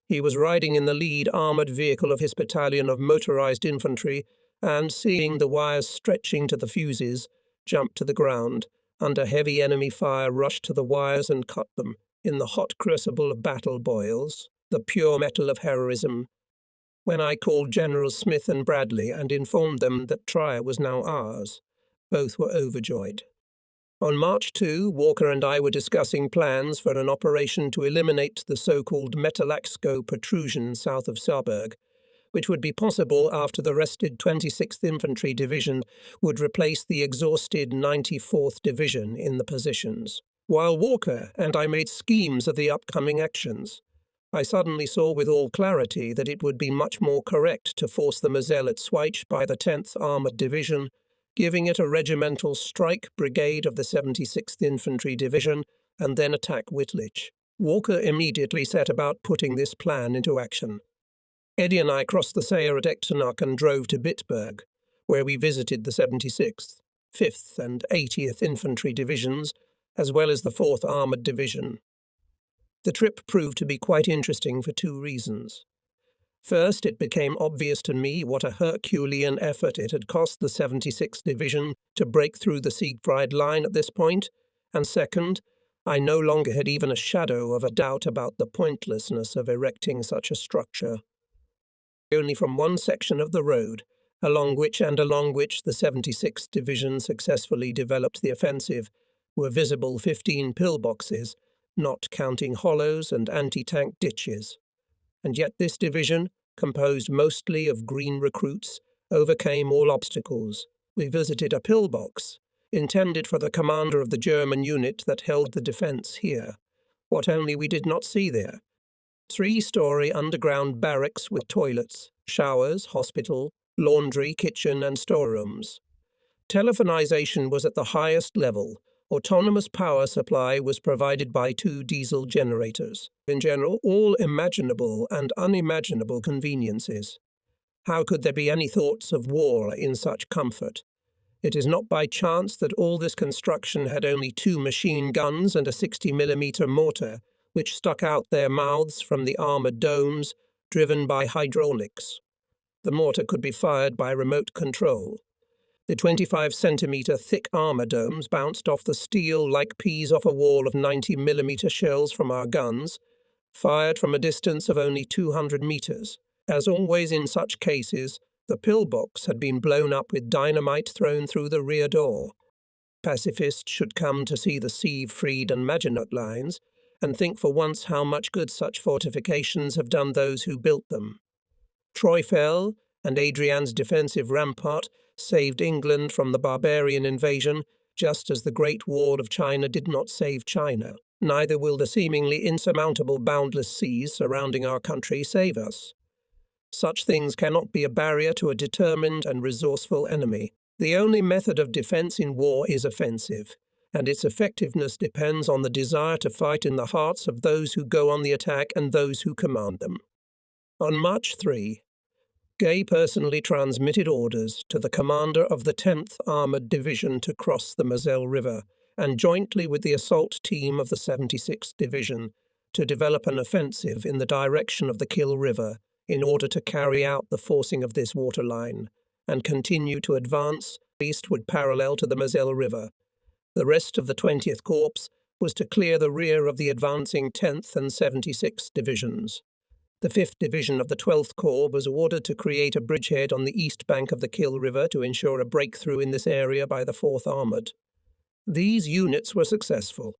He was riding in the lead armoured vehicle of his battalion of motorised infantry and, seeing the wires stretching to the fuses, jumped to the ground. Under heavy enemy fire, rushed to the wires and cut them. In the hot crucible of battle boils, the pure metal of heroism. When I called Generals Smith and Bradley and informed them that Trier was now ours, both were overjoyed. On March 2, Walker and I were discussing plans for an operation to eliminate the so-called Metalaxco protrusion south of Saarburg, which would be possible after the rested 26th Infantry Division would replace the exhausted 94th Division in the positions. While Walker and I made schemes of the upcoming actions, I suddenly saw with all clarity that it would be much more correct to force the Moselle at Schweich by the 10th Armoured Division, giving it a regimental strike brigade of the 76th Infantry Division, and then attack Wittlich. Walker immediately set about putting this plan into action. Eddie and I crossed the Saar at Echternach and drove to Bitburg, where we visited the 76th, 5th and 80th Infantry Divisions, as well as the 4th Armoured Division. The trip proved to be quite interesting for two reasons. First, it became obvious to me what a Herculean effort it had cost the 76th Division to break through the Siegfried Line at this point, and second, I no longer had even a shadow of a doubt about the pointlessness of erecting such a structure. Only from one section of the road, along which the 76th Division successfully developed the offensive, were visible 15 pillboxes, not counting hollows and anti-tank ditches. And yet this division, composed mostly of green recruits, overcame all obstacles. We visited a pillbox, intended for the commander of the German unit that held the defence here. What only we did not see there. 3-story underground barracks with toilets, showers, hospital, laundry, kitchen and storerooms. Telephonization was at the highest level. Autonomous power supply was provided by 2 diesel generators. In general, all imaginable and unimaginable conveniences. How could there be any thoughts of war in such comfort? It is not by chance that all this construction had only 2 machine guns and a 60mm mortar, which stuck out their mouths from the armoured domes, driven by hydraulics. The mortar could be fired by remote control. The 25-centimetre thick armour domes bounced off the steel like peas off a wall of 90mm shells from our guns, fired from a distance of only 200 metres. As always in such cases, the pillbox had been blown up with dynamite thrown through the rear door. Pacifists should come to see the Siegfried and Maginot lines and think for once how much good such fortifications have done those who built them. Troy fell, and Adrian's defensive rampart saved England from the barbarian invasion, just as the Great Wall of China did not save China. Neither will the seemingly insurmountable boundless seas surrounding our country save us. Such things cannot be a barrier to a determined and resourceful enemy. The only method of defense in war is offensive, and its effectiveness depends on the desire to fight in the hearts of those who go on the attack and those who command them. On March 3, Gay personally transmitted orders to the commander of the 10th Armoured Division to cross the Moselle River, and jointly with the assault team of the 76th Division to develop an offensive in the direction of the Killil River in order to carry out the forcing of this waterline, and continue to advance eastward parallel to the Moselle River. The rest of the 20th Corps was to clear the rear of the advancing 10th and 76th Divisions. The 5th Division of the 12th Corps was ordered to create a bridgehead on the east bank of the Killil River to ensure a breakthrough in this area by the 4th Armoured. These units were successful.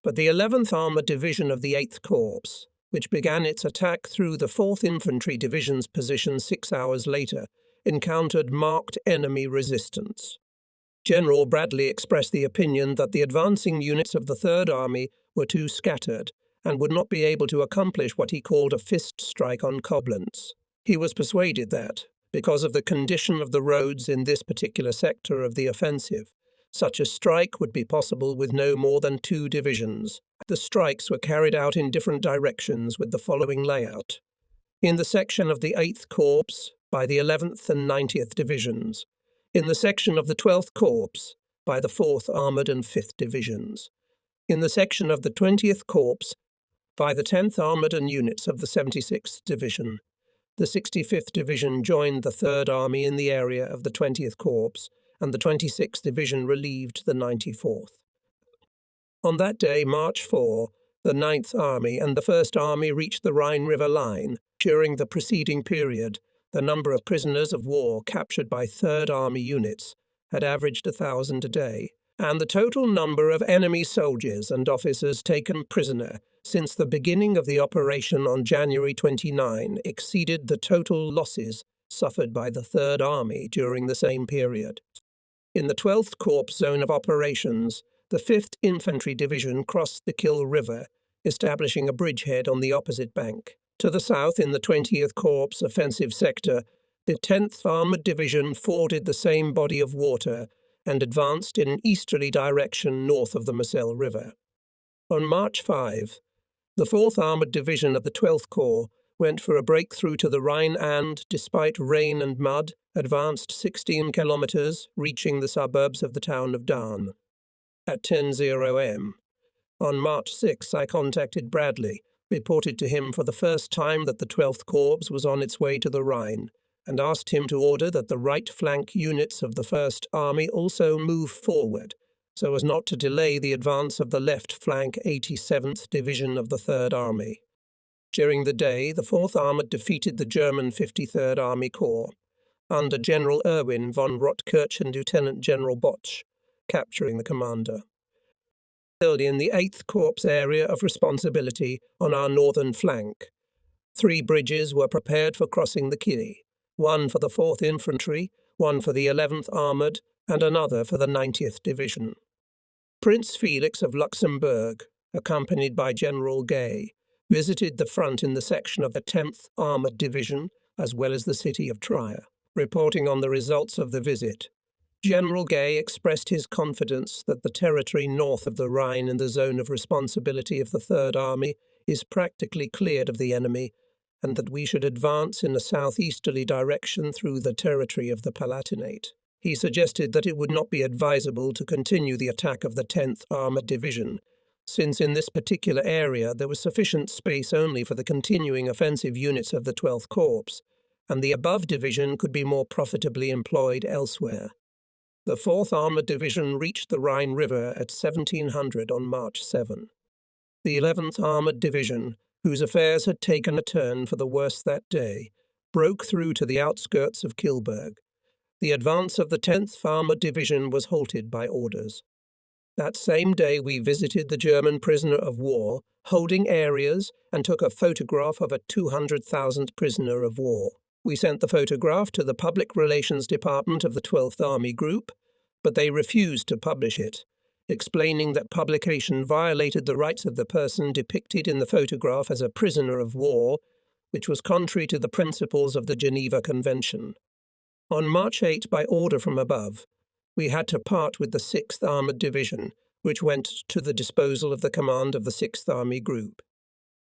But the 11th Armoured Division of the 8th Corps, which began its attack through the 4th Infantry Division's position 6 hours later, encountered marked enemy resistance. General Bradley expressed the opinion that the advancing units of the Third Army were too scattered and would not be able to accomplish what he called a fist strike on Coblentz. He was persuaded that, because of the condition of the roads in this particular sector of the offensive, such a strike would be possible with no more than 2 divisions. The strikes were carried out in different directions with the following layout. In the section of the 8th Corps, by the 11th and 90th Divisions. In the section of the 12th Corps, by the 4th Armoured and 5th Divisions. In the section of the 20th Corps, by the 10th Armoured and units of the 76th Division. The 65th Division joined the 3rd Army in the area of the 20th Corps, and the 26th Division relieved the 94th. On that day, March 4, the 9th Army and the 1st Army reached the Rhine River line. During the preceding period, the number of prisoners of war captured by 3rd Army units had averaged 1,000 a day, and the total number of enemy soldiers and officers taken prisoner since the beginning of the operation on January 29 exceeded the total losses suffered by the 3rd Army during the same period. In the 12th Corps zone of operations, the 5th Infantry Division crossed the Kill River, establishing a bridgehead on the opposite bank. To the south, in the 20th Corps offensive sector, the 10th Armoured Division forded the same body of water and advanced in an easterly direction north of the Moselle River. On March 5, the 4th Armoured Division of the 12th Corps went for a breakthrough to the Rhine and, despite rain and mud, advanced 16 kilometers, reaching the suburbs of the town of Daun. At 10:00 am. On March 6, I contacted Bradley, reported to him for the first time that the 12th Corps was on its way to the Rhine, and asked him to order that the right flank units of the 1st Army also move forward, so as not to delay the advance of the left flank 87th Division of the 3rd Army. During the day, the 4th Armoured defeated the German 53rd Army Corps, under General Erwin von Rotkirch and Lieutenant General Botsch, capturing the commander. In the 8th Corps area of responsibility on our northern flank, 3 bridges were prepared for crossing the Kiri, one for the 4th Infantry, one for the 11th Armoured, and another for the 90th Division. Prince Felix of Luxembourg, accompanied by General Gay, visited the front in the section of the 10th Armoured Division, as well as the city of Trier. Reporting on the results of the visit, General Gay expressed his confidence that the territory north of the Rhine in the zone of responsibility of the Third Army is practically cleared of the enemy, and that we should advance in a southeasterly direction through the territory of the Palatinate. He suggested that it would not be advisable to continue the attack of the 10th Armoured Division, since in this particular area there was sufficient space only for the continuing offensive units of the 12th Corps, and the above division could be more profitably employed elsewhere. The 4th Armoured Division reached the Rhine River at 1700 on March 7. The 11th Armoured Division, whose affairs had taken a turn for the worse that day, broke through to the outskirts of Kilberg. The advance of the 10th Armoured Division was halted by orders. That same day we visited the German prisoner of war, holding areas, and took a photograph of a 200,000 prisoner of war. We sent the photograph to the Public Relations Department of the 12th Army Group, but they refused to publish it, explaining that publication violated the rights of the person depicted in the photograph as a prisoner of war, which was contrary to the principles of the Geneva Convention. On March 8, by order from above, we had to part with the 6th Armoured Division, which went to the disposal of the command of the 6th Army Group.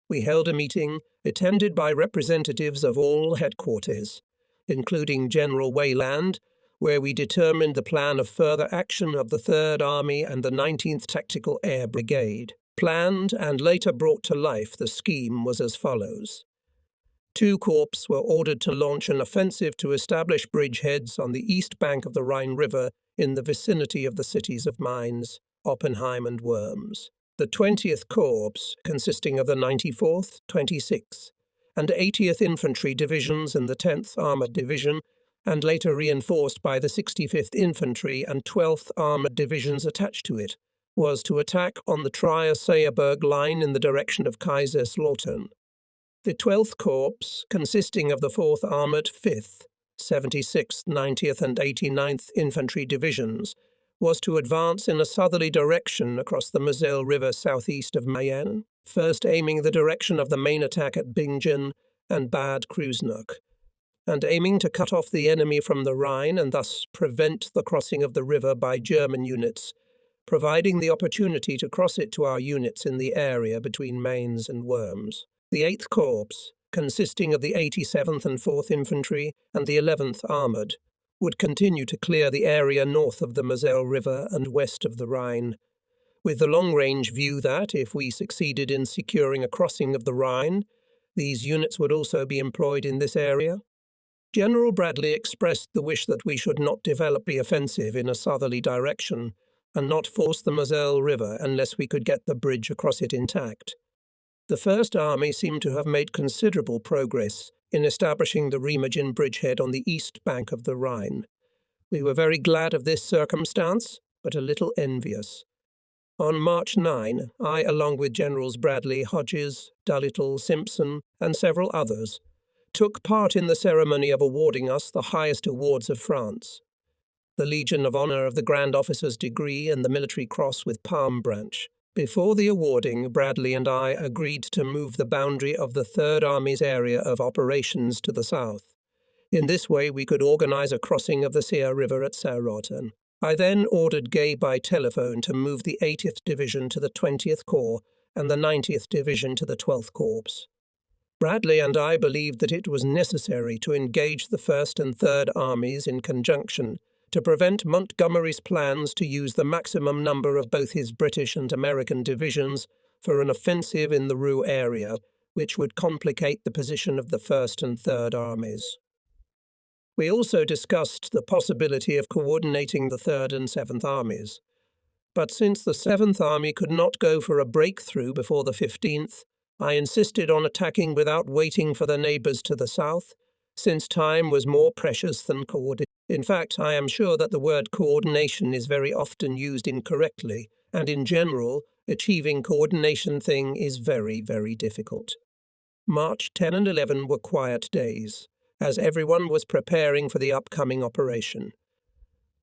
We held a meeting attended by representatives of all headquarters, including General Weyland, where we determined the plan of further action of the 3rd Army and the 19th Tactical Air Brigade. Planned and later brought to life, the scheme was as follows. 2 corps were ordered to launch an offensive to establish bridgeheads on the east bank of the Rhine River in the vicinity of the cities of Mainz, Oppenheim and Worms. The 20th Corps, consisting of the 94th, 26th, and 80th Infantry Divisions and the 10th Armoured Division, and later reinforced by the 65th Infantry and 12th Armoured Divisions attached to it, was to attack on the Trier-Seeberg line in the direction of Kaiserslautern. The 12th Corps, consisting of the 4th Armoured, 5th, 76th, 90th and 89th Infantry Divisions, was to advance in a southerly direction across the Moselle River southeast of Mayenne, first aiming the direction of the main attack at Bingen and Bad Kreuznach, and aiming to cut off the enemy from the Rhine and thus prevent the crossing of the river by German units, providing the opportunity to cross it to our units in the area between Mainz and Worms. The 8th Corps, consisting of the 87th and 4th Infantry and the 11th Armoured, would continue to clear the area north of the Moselle River and west of the Rhine, with the long-range view that, if we succeeded in securing a crossing of the Rhine, these units would also be employed in this area. General Bradley expressed the wish that we should not develop the offensive in a southerly direction and not force the Moselle River unless we could get the bridge across it intact. The First Army seemed to have made considerable progress in establishing the Remagen bridgehead on the east bank of the Rhine. We were very glad of this circumstance, but a little envious. On March 9, I, along with Generals Bradley, Hodges, Doolittle, Simpson, and several others, took part in the ceremony of awarding us the highest awards of France, the Legion of Honor of the Grand Officer's degree and the Military Cross with Palm Branch. Before the awarding, Bradley and I agreed to move the boundary of the Third Army's area of operations to the south. In this way, we could organize a crossing of the Seine River at Saarrotten. I then ordered Gay by telephone to move the 80th Division to the 20th Corps and the 90th Division to the 12th Corps. Bradley and I believed that it was necessary to engage the First and Third Armies in conjunction to prevent Montgomery's plans to use the maximum number of both his British and American divisions for an offensive in the Roux area, which would complicate the position of the First and Third Armies. We also discussed the possibility of coordinating the Third and Seventh Armies. But since the Seventh Army could not go for a breakthrough before the 15th, I insisted on attacking without waiting for the neighbours to the south, since time was more precious than coordination. In fact, I am sure that the word coordination is very often used incorrectly, and in general, achieving coordination thing is very, very difficult. March 10 and 11 were quiet days, as everyone was preparing for the upcoming operation.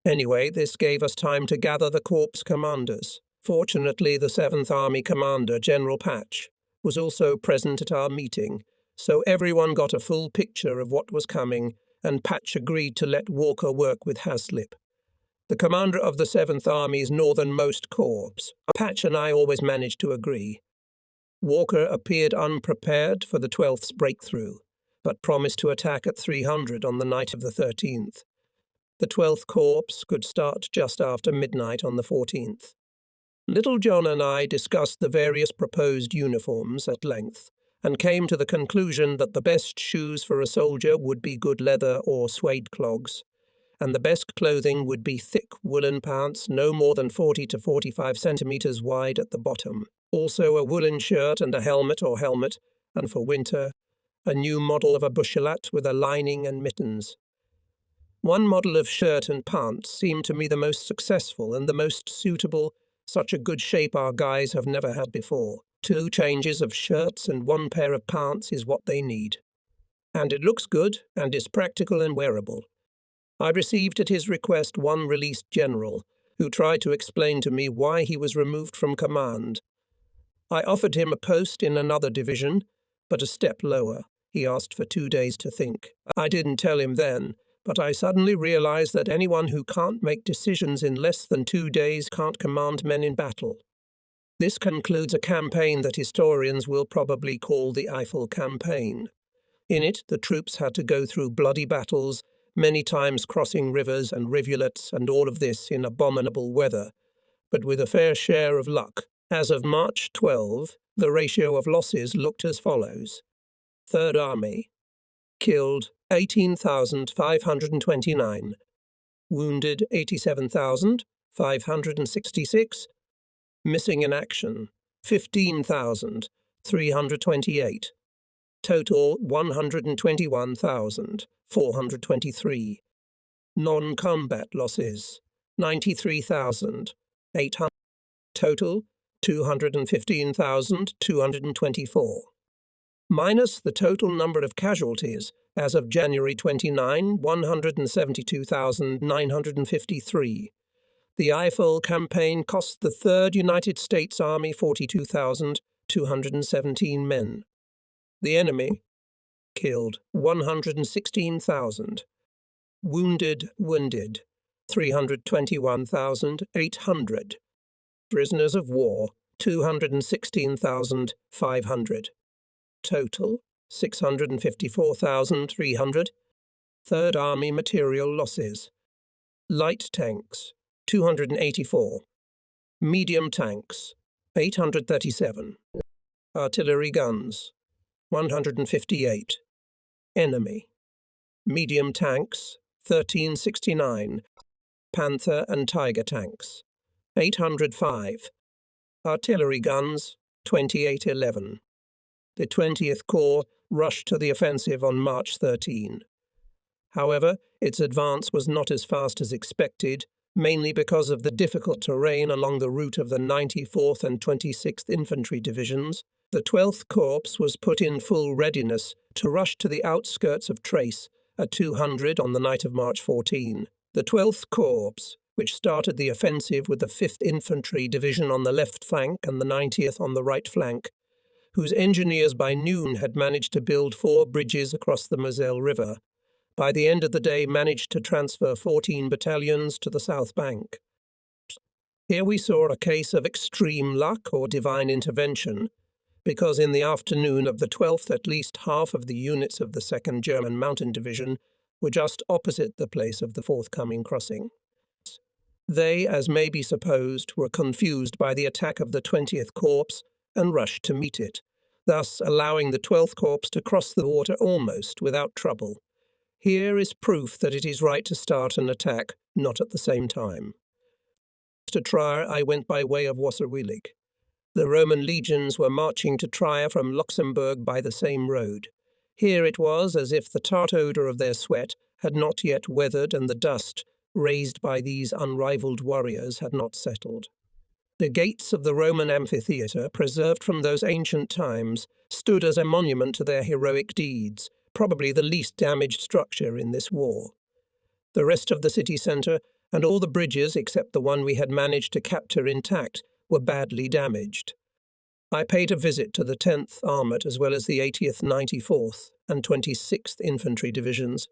Anyway, this gave us time to gather the corps commanders. Fortunately, the 7th Army commander, General Patch, was also present at our meeting, so everyone got a full picture of what was coming, and Patch agreed to let Walker work with Haslip, the commander of the 7th Army's northernmost corps. Patch and I always managed to agree. Walker appeared unprepared for the 12th's breakthrough, but promised to attack at 300 on the night of the 13th. The 12th Corps could start just after midnight on the 14th. Little John and I discussed the various proposed uniforms at length, and came to the conclusion that the best shoes for a soldier would be good leather or suede clogs, and the best clothing would be thick woolen pants no more than 40 to 45 centimeters wide at the bottom. Also a woolen shirt and a helmet or helmet, and for winter, a new model of a bushlat with a lining and mittens. One model of shirt and pants seemed to me the most successful and the most suitable. Such a good shape our guys have never had before. 2 changes of shirts and 1 pair of pants is what they need. And it looks good and is practical and wearable. I received at his request 1 released general, who tried to explain to me why he was removed from command. I offered him a post in another division, but a step lower. He asked for 2 days to think. I didn't tell him then, but I suddenly realized that anyone who can't make decisions in less than 2 days can't command men in battle. This concludes a campaign that historians will probably call the Eifel Campaign. In it, the troops had to go through bloody battles, many times crossing rivers and rivulets, and all of this in abominable weather, but with a fair share of luck. As of March 12, the ratio of losses looked as follows. Third Army, killed 18,529, wounded 87,566, missing in action 15,328, total 121,423, non-combat losses 93,800. Total, 215,224. Minus the total number of casualties, as of January 29, 172,953. The Eiffel campaign cost the 3rd United States Army 42,217 men. The enemy killed 116,000. Wounded, 321,800. Prisoners of war, 216,500. Total, 654,300. Third Army material losses. Light tanks, 284. Medium tanks, 837. Artillery guns, 158. Enemy. Medium tanks, 1369. Panther and Tiger tanks, 805. Artillery guns, 2811. The 20th Corps rushed to the offensive on March 13. However, its advance was not as fast as expected, mainly because of the difficult terrain along the route of the 94th and 26th Infantry Divisions. The 12th Corps was put in full readiness to rush to the outskirts of Trace at 200 on the night of March 14. The 12th Corps, which started the offensive with the 5th Infantry Division on the left flank and the 90th on the right flank, whose engineers by noon had managed to build 4 bridges across the Moselle River, by the end of the day managed to transfer 14 battalions to the south bank. Here we saw a case of extreme luck or divine intervention, because in the afternoon of the 12th at least half of the units of the 2nd German Mountain Division were just opposite the place of the forthcoming crossing. They, as may be supposed, were confused by the attack of the 20th Corps and rushed to meet it, thus allowing the 12th Corps to cross the water almost without trouble. Here is proof that it is right to start an attack, not at the same time. To Trier I went by way of Wasserwillig. The Roman legions were marching to Trier from Luxembourg by the same road. Here it was as if the tart odour of their sweat had not yet weathered and the dust, raised by these unrivalled warriors, had not settled. The gates of the Roman amphitheatre, preserved from those ancient times, stood as a monument to their heroic deeds, probably the least damaged structure in this war. The rest of the city centre, and all the bridges except the one we had managed to capture intact, were badly damaged. I paid a visit to the 10th Armoured as well as the 80th, 94th and 26th Infantry Divisions.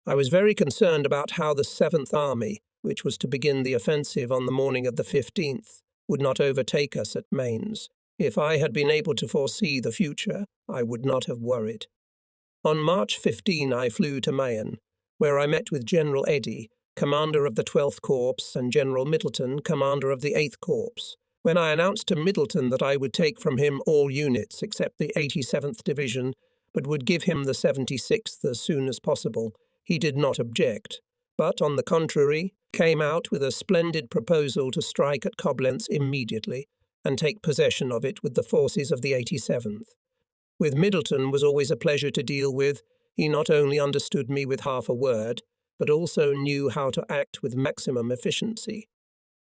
I was very concerned about how the 7th Army, which was to begin the offensive on the morning of the 15th, would not overtake us at Mainz. If I had been able to foresee the future, I would not have worried. On March 15 I flew to Mayenne, where I met with General Eddy, commander of the 12th Corps, and General Middleton, commander of the 8th Corps. When I announced to Middleton that I would take from him all units except the 87th Division, but would give him the 76th as soon as possible, he did not object, but, on the contrary, came out with a splendid proposal to strike at Koblenz immediately and take possession of it with the forces of the 87th. With Middleton was always a pleasure to deal with. He not only understood me with half a word, but also knew how to act with maximum efficiency.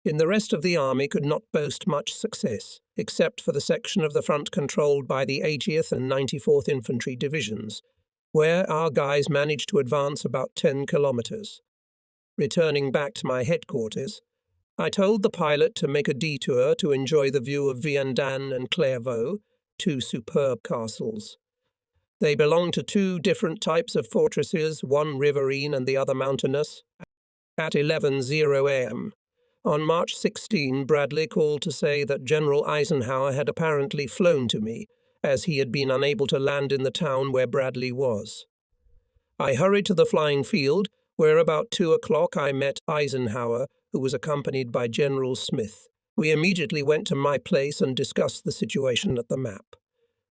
In the rest of the army could not boast much success, except for the section of the front controlled by the 80th and 94th Infantry Divisions, where our guys managed to advance about 10 kilometres. Returning back to my headquarters, I told the pilot to make a detour to enjoy the view of Vianden and Clairvaux, 2 superb castles. They belong to 2 different types of fortresses, one riverine and the other mountainous. At 11:00 a.m. on March 16, Bradley called to say that General Eisenhower had apparently flown to me, as he had been unable to land in the town where Bradley was. I hurried to the flying field, where about 2 o'clock I met Eisenhower, who was accompanied by General Smith. We immediately went to my place and discussed the situation at the map.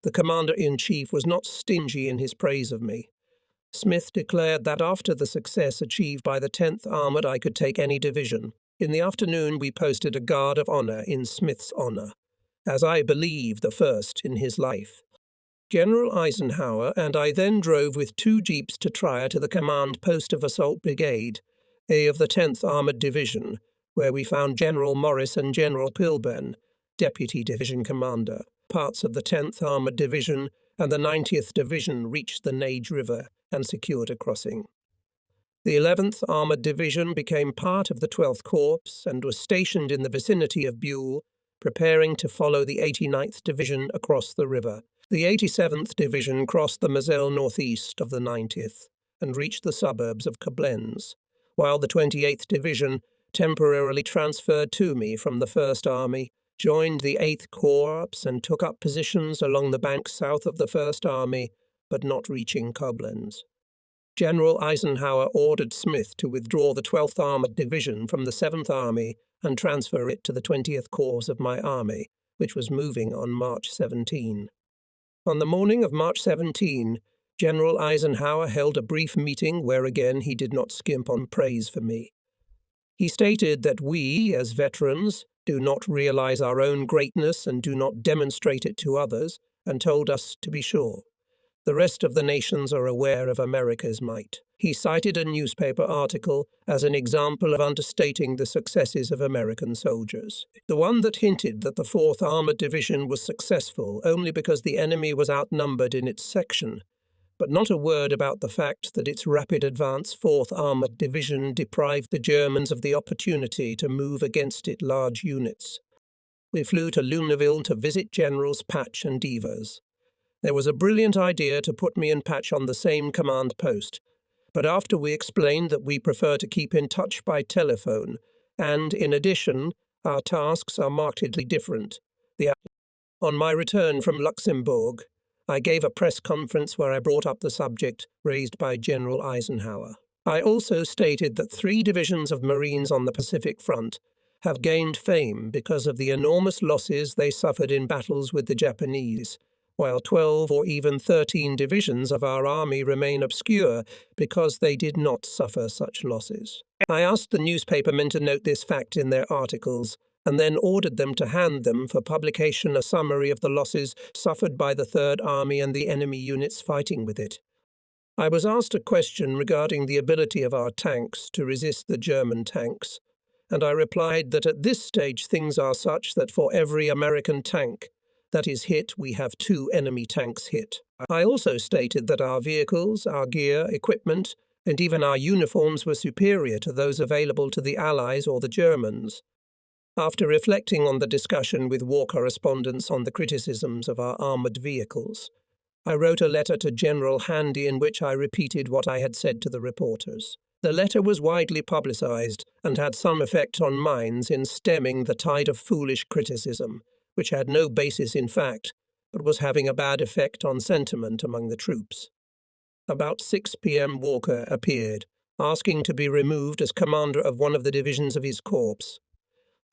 The Commander-in-Chief was not stingy in his praise of me. Smith declared that after the success achieved by the 10th Armoured I could take any division. In the afternoon we posted a guard of honour in Smith's honour, as I believe the first in his life. General Eisenhower and I then drove with 2 jeeps to Trier to the command post of Assault Brigade, A of the 10th Armoured Division, where we found General Morris and General Pilburn, Deputy Division Commander. Parts of the 10th Armoured Division and the 90th Division reached the Nage River and secured a crossing. The 11th Armoured Division became part of the 12th Corps and was stationed in the vicinity of Buell, preparing to follow the 89th Division across the river. The 87th Division crossed the Moselle northeast of the 90th and reached the suburbs of Koblenz, while the 28th Division, temporarily transferred to me from the 1st Army, joined the 8th Corps and took up positions along the banks south of the 1st Army, but not reaching Koblenz. General Eisenhower ordered Smith to withdraw the 12th Armoured Division from the 7th Army and transfer it to the 20th Corps of my army, which was moving on March 17. On the morning of March 17, General Eisenhower held a brief meeting where again he did not skimp on praise for me. He stated that we, as veterans, do not realize our own greatness and do not demonstrate it to others, and told us to be sure. The rest of the nations are aware of America's might. He cited a newspaper article as an example of understating the successes of American soldiers. The one that hinted that the 4th Armoured Division was successful only because the enemy was outnumbered in its section, but not a word about the fact that its rapid advance 4th Armoured Division deprived the Germans of the opportunity to move against it large units. We flew to Luneville to visit Generals Patch and Devers. There was a brilliant idea to put me and Patch on the same command post, but after we explained that we prefer to keep in touch by telephone, and, in addition, our tasks are markedly different. On my return from Luxembourg, I gave a press conference where I brought up the subject raised by General Eisenhower. I also stated that 3 divisions of Marines on the Pacific Front have gained fame because of the enormous losses they suffered in battles with the Japanese, while 12 or even 13 divisions of our army remain obscure because they did not suffer such losses. I asked the newspapermen to note this fact in their articles, and then ordered them to hand them for publication a summary of the losses suffered by the 3rd Army and the enemy units fighting with it. I was asked a question regarding the ability of our tanks to resist the German tanks, and I replied that at this stage things are such that for every American tank that is hit, we have 2 enemy tanks hit. I also stated that our vehicles, our gear, equipment, and even our uniforms were superior to those available to the Allies or the Germans. After reflecting on the discussion with war correspondents on the criticisms of our armoured vehicles, I wrote a letter to General Handy in which I repeated what I had said to the reporters. The letter was widely publicized and had some effect on minds in stemming the tide of foolish criticism, which had no basis in fact, but was having a bad effect on sentiment among the troops. About 6 p.m. Walker appeared, asking to be removed as commander of one of the divisions of his corps.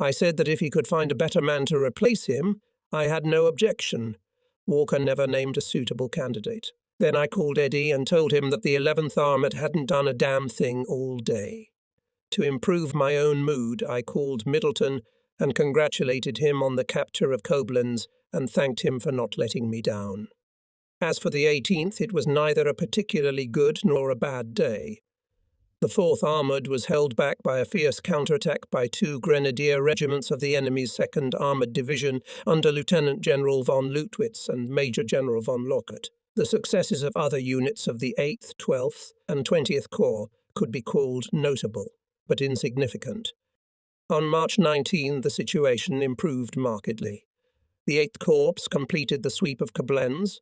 I said that if he could find a better man to replace him, I had no objection. Walker never named a suitable candidate. Then I called Eddie and told him that the 11th Armoured hadn't done a damn thing all day. To improve my own mood, I called Middleton and congratulated him on the capture of Koblenz and thanked him for not letting me down. As for the 18th, it was neither a particularly good nor a bad day. The 4th Armoured was held back by a fierce counterattack by 2 grenadier regiments of the enemy's 2nd Armoured Division under Lieutenant General von Lutwitz and Major General von Lockert. The successes of other units of the 8th, 12th, and 20th Corps could be called notable, but insignificant. On March 19, the situation improved markedly. The 8th Corps completed the sweep of Koblenz.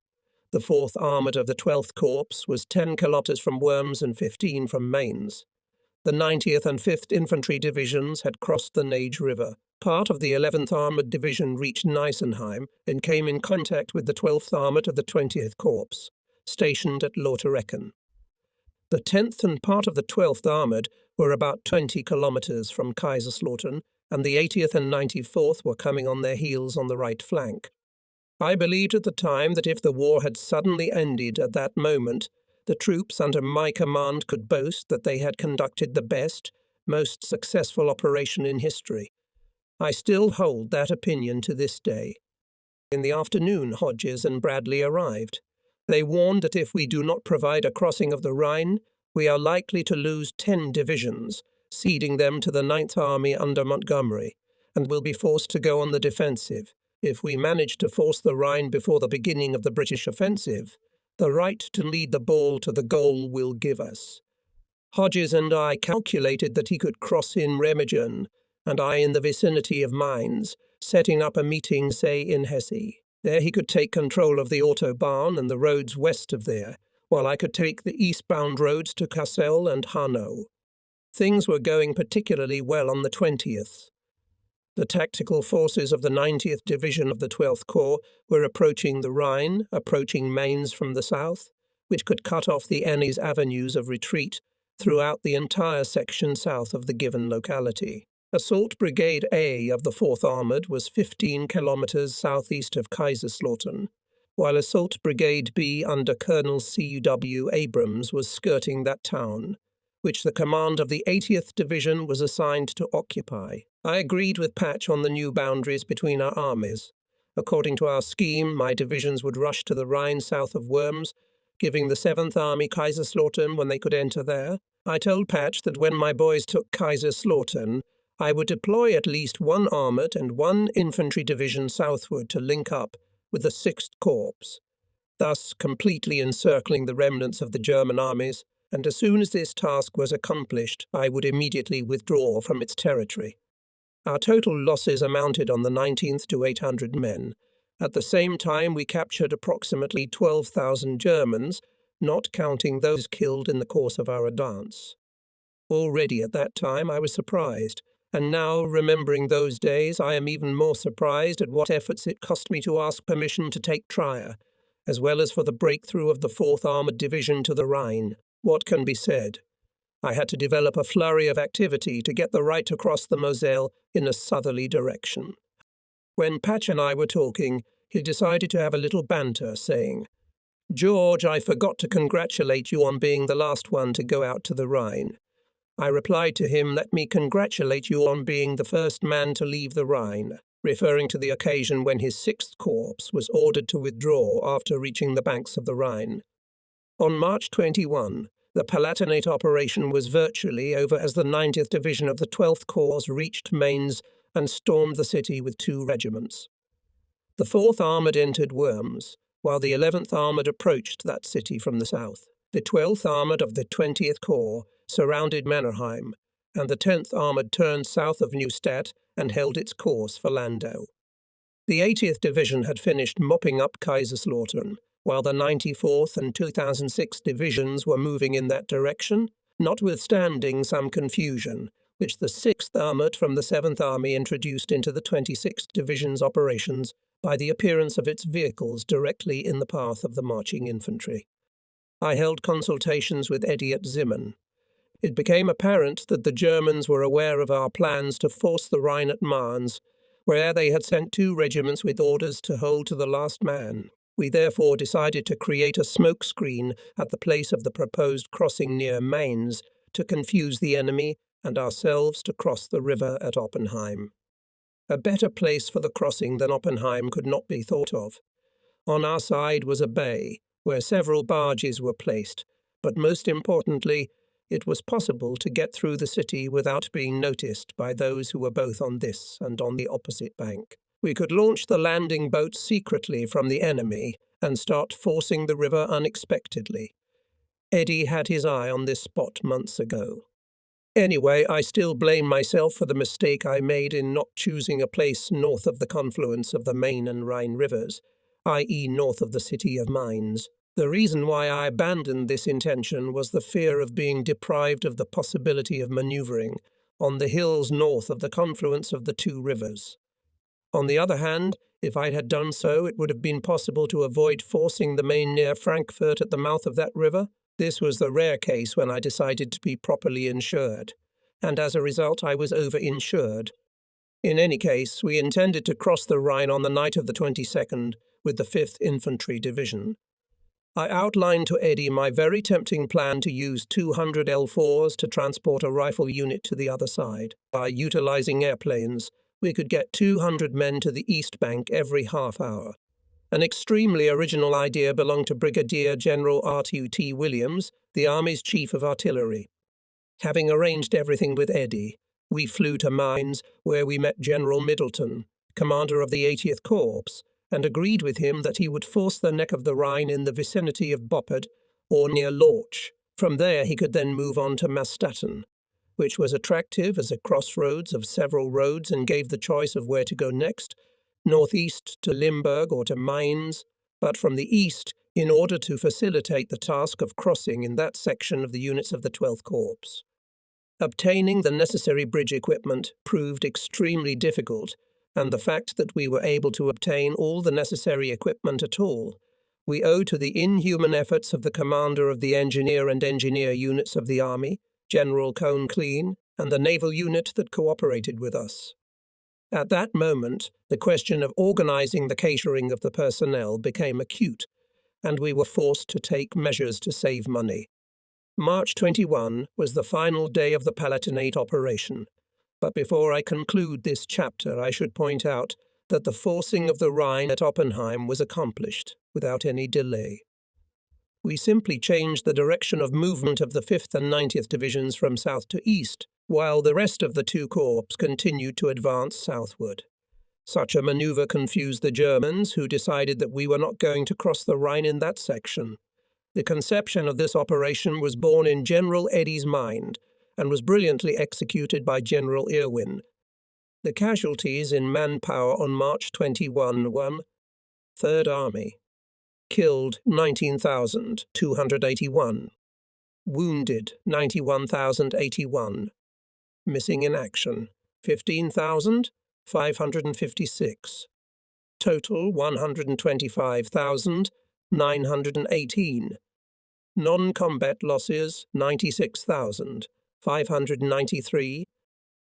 The 4th Armoured of the 12th Corps was 10 kilometers from Worms and 15 from Mainz. The 90th and 5th Infantry Divisions had crossed the Nage River. Part of the 11th Armoured Division reached Neisenheim and came in contact with the 12th Armoured of the 20th Corps, stationed at Lauterecken. The 10th and part of the 12th Armoured were about 20 kilometers from Kaiserslautern, and the 80th and 94th were coming on their heels on the right flank. I believed at the time that if the war had suddenly ended at that moment, the troops under my command could boast that they had conducted the best, most successful operation in history. I still hold that opinion to this day. In the afternoon, Hodges and Bradley arrived. They warned that if we do not provide a crossing of the Rhine, we are likely to lose 10 divisions, ceding them to the Ninth Army under Montgomery, and will be forced to go on the defensive. If we manage to force the Rhine before the beginning of the British offensive, the right to lead the ball to the goal will give us. Hodges and I calculated that he could cross in Remagen, and I in the vicinity of Mainz, setting up a meeting, say, in Hesse. There he could take control of the Autobahn and the roads west of there, while I could take the eastbound roads to Cassel and Hanau. Things were going particularly well on the 20th. The tactical forces of the 90th Division of the 12th Corps were approaching the Rhine, approaching Mainz from the south, which could cut off the enemy's avenues of retreat throughout the entire section south of the given locality. Assault Brigade A of the 4th Armoured was 15 kilometres southeast of Kaiserslautern, while Assault Brigade B under Colonel C.W. Abrams was skirting that town, which the command of the 80th Division was assigned to occupy. I agreed with Patch on the new boundaries between our armies. According to our scheme, my divisions would rush to the Rhine south of Worms, giving the 7th Army Kaiserslautern when they could enter there. I told Patch that when my boys took Kaiserslautern, I would deploy at least one armoured and one infantry division southward to link up with the 6th Corps, thus completely encircling the remnants of the German armies, and as soon as this task was accomplished, I would immediately withdraw from its territory. Our total losses amounted on the 19th to 800 men. At the same time, we captured approximately 12,000 Germans, not counting those killed in the course of our advance. Already at that time I was surprised, and now, remembering those days, I am even more surprised at what efforts it cost me to ask permission to take Trier, as well as for the breakthrough of the 4th Armoured Division to the Rhine. What can be said? I had to develop a flurry of activity to get the right to cross the Moselle in a southerly direction. When Patch and I were talking, he decided to have a little banter, saying, "George, I forgot to congratulate you on being the last one to go out to the Rhine." I replied to him, "Let me congratulate you on being the first man to leave the Rhine," referring to the occasion when his 6th Corps was ordered to withdraw after reaching the banks of the Rhine. On March 21, the Palatinate operation was virtually over as the 90th Division of the 12th Corps reached Mainz and stormed the city with 2 regiments. The 4th Armoured entered Worms, while the 11th Armoured approached that city from the south. The 12th Armoured of the 20th Corps surrounded Mannerheim, and the 10th Armoured turned south of Neustadt and held its course for Landau. The 80th Division had finished mopping up Kaiserslautern, while the 94th and 2006 Divisions were moving in that direction, notwithstanding some confusion, which the 6th Armoured from the 7th Army introduced into the 26th Division's operations by the appearance of its vehicles directly in the path of the marching infantry. I held consultations with Eddy at Zimmern. It became apparent that the Germans were aware of our plans to force the Rhine at Marnes, where they had sent 2 regiments with orders to hold to the last man. We therefore decided to create a smoke screen at the place of the proposed crossing near Mainz to confuse the enemy and ourselves to cross the river at Oppenheim. A better place for the crossing than Oppenheim could not be thought of. On our side was a bay, where several barges were placed, but most importantly, it was possible to get through the city without being noticed by those who were both on this and on the opposite bank. We could launch the landing boats secretly from the enemy and start forcing the river unexpectedly. Eddy had his eye on this spot months ago. Anyway, I still blame myself for the mistake I made in not choosing a place north of the confluence of the Main and Rhine rivers, i.e. north of the city of Mainz. The reason why I abandoned this intention was the fear of being deprived of the possibility of manoeuvring on the hills north of the confluence of the 2 rivers. On the other hand, if I had done so, it would have been possible to avoid forcing the Main near Frankfurt at the mouth of that river. This was the rare case when I decided to be properly insured, and as a result I was over-insured. In any case, we intended to cross the Rhine on the night of the 22nd with the 5th Infantry Division. I outlined to Eddy my very tempting plan to use 200 L4s to transport a rifle unit to the other side. By utilizing airplanes, we could get 200 men to the east bank every half hour. An extremely original idea belonged to Brigadier General R.T.T. Williams, the Army's Chief of Artillery. Having arranged everything with Eddie, we flew to Mines, where we met General Middleton, commander of the 80th Corps, and agreed with him that he would force the neck of the Rhine in the vicinity of Boppard or near Lorch. From there he could then move on to Mastatten, which was attractive as a crossroads of several roads and gave the choice of where to go next, northeast to Limburg or to Mainz, but from the east in order to facilitate the task of crossing in that section of the units of the 12th Corps. Obtaining the necessary bridge equipment proved extremely difficult, and the fact that we were able to obtain all the necessary equipment at all, we owe to the inhuman efforts of the commander of the engineer and engineer units of the Army, General Cone-Clean, and the naval unit that cooperated with us. At that moment, the question of organizing the catering of the personnel became acute, and we were forced to take measures to save money. March 21 was the final day of the Palatinate operation, but before I conclude this chapter I should point out that the forcing of the Rhine at Oppenheim was accomplished without any delay. We simply changed the direction of movement of the 5th and 90th Divisions from south to east, while the rest of the two corps continued to advance southward. Such a maneuver confused the Germans, who decided that we were not going to cross the Rhine in that section. The conception of this operation was born in General Eddy's mind and was brilliantly executed by General Irwin. The casualties in manpower on March 21 were: Third Army, killed 19,281, wounded 91,081, missing in action 15,556, total 125,918. Non-combat losses 96,593,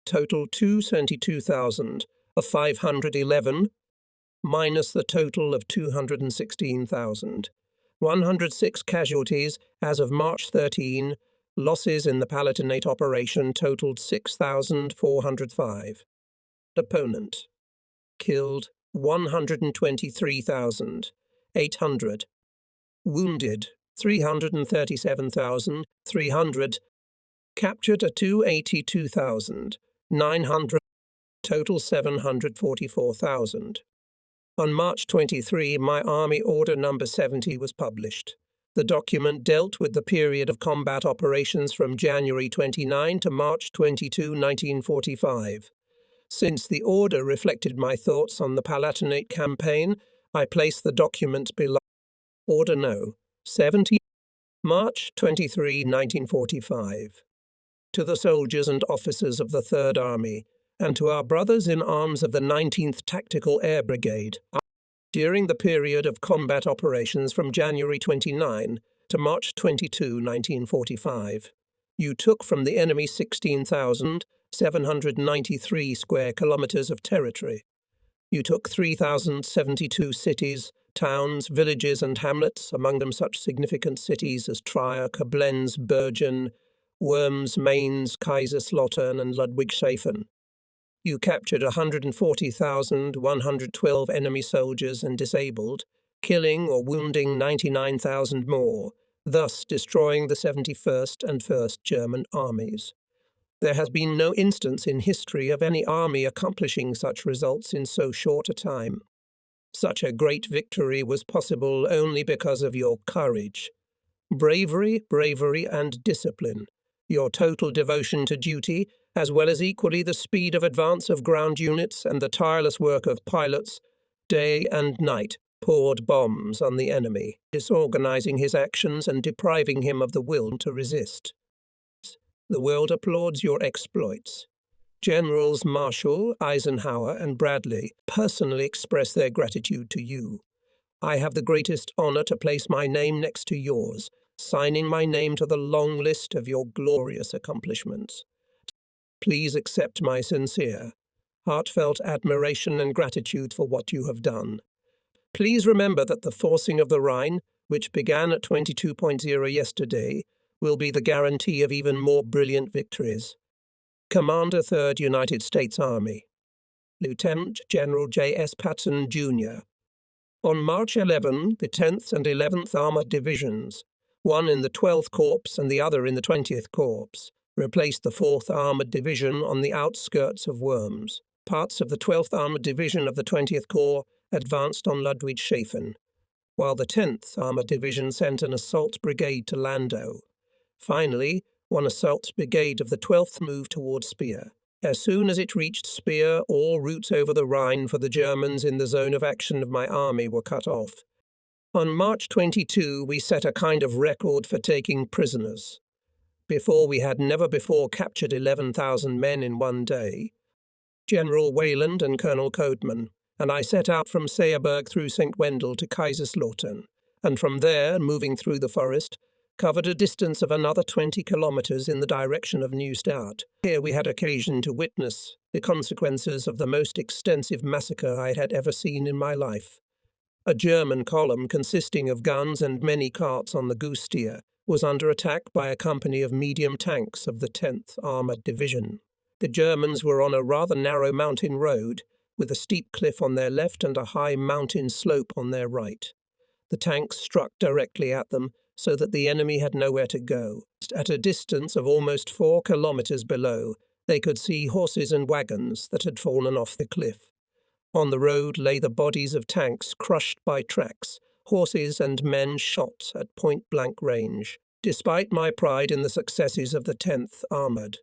total 272,511, minus the total of 216,000. 106 casualties as of March 13, losses in the Palatinate operation totaled 6,405. Opponent, killed 123,800, wounded 337,300, captured 282,900, total 744,000. On March 23, my Army Order No. 70 was published. The document dealt with the period of combat operations from January 29 to March 22, 1945. Since the order reflected my thoughts on the Palatinate campaign, I place the document below. Order No. 70, March 23, 1945. To the soldiers and officers of the Third Army, and to our brothers in arms of the 19th Tactical Air Brigade, during the period of combat operations from January 29 to March 22, 1945, you took from the enemy 16,793 square kilometers of territory. You took 3,072 cities, towns, villages and hamlets, among them such significant cities as Trier, Koblenz, Bergen, Worms, Mainz, Kaiserslautern and Ludwigshafen. You captured 140,112 enemy soldiers and disabled, killing or wounding 99,000 more, thus destroying the 71st and 1st German armies. There has been no instance in history of any army accomplishing such results in so short a time. Such a great victory was possible only because of your courage, bravery, and discipline, your total devotion to duty, as well as equally the speed of advance of ground units and the tireless work of pilots, day and night, poured bombs on the enemy, disorganizing his actions and depriving him of the will to resist. The world applauds your exploits. Generals Marshall, Eisenhower, and Bradley personally express their gratitude to you. I have the greatest honor to place my name next to yours, signing my name to the long list of your glorious accomplishments. Please accept my sincere, heartfelt admiration and gratitude for what you have done. Please remember that the forcing of the Rhine, which began at 22.0 yesterday, will be the guarantee of even more brilliant victories. Commander 3rd United States Army, Lieutenant General J.S. Patton, Jr. On March 11, the 10th and 11th Armored Divisions, one in the 12th Corps and the other in the 20th Corps, replaced the 4th Armoured Division on the outskirts of Worms. Parts of the 12th Armoured Division of the 20th Corps advanced on Ludwigshafen, while the 10th Armoured Division sent an assault brigade to Landau. Finally, one assault brigade of the 12th moved towards Speyer. As soon as it reached Speyer, all routes over the Rhine for the Germans in the zone of action of my army were cut off. On March 22, we set a kind of record for taking prisoners. We had never before captured 11,000 men in one day. General Wayland and Colonel Codeman and I set out from Seeberg through St. Wendel to Kaiserslautern, and from there, moving through the forest, covered a distance of another 20 kilometres in the direction of Neustadt. Here we had occasion to witness the consequences of the most extensive massacre I had ever seen in my life. A German column consisting of guns and many carts on the Goostier was under attack by a company of medium tanks of the 10th Armoured Division. The Germans were on a rather narrow mountain road, with a steep cliff on their left and a high mountain slope on their right. The tanks struck directly at them, so that the enemy had nowhere to go. At a distance of almost 4 kilometres below, they could see horses and wagons that had fallen off the cliff. On the road lay the bodies of tanks crushed by tracks, horses and men shot at point-blank range. Despite my pride in the successes of the 10th Armoured,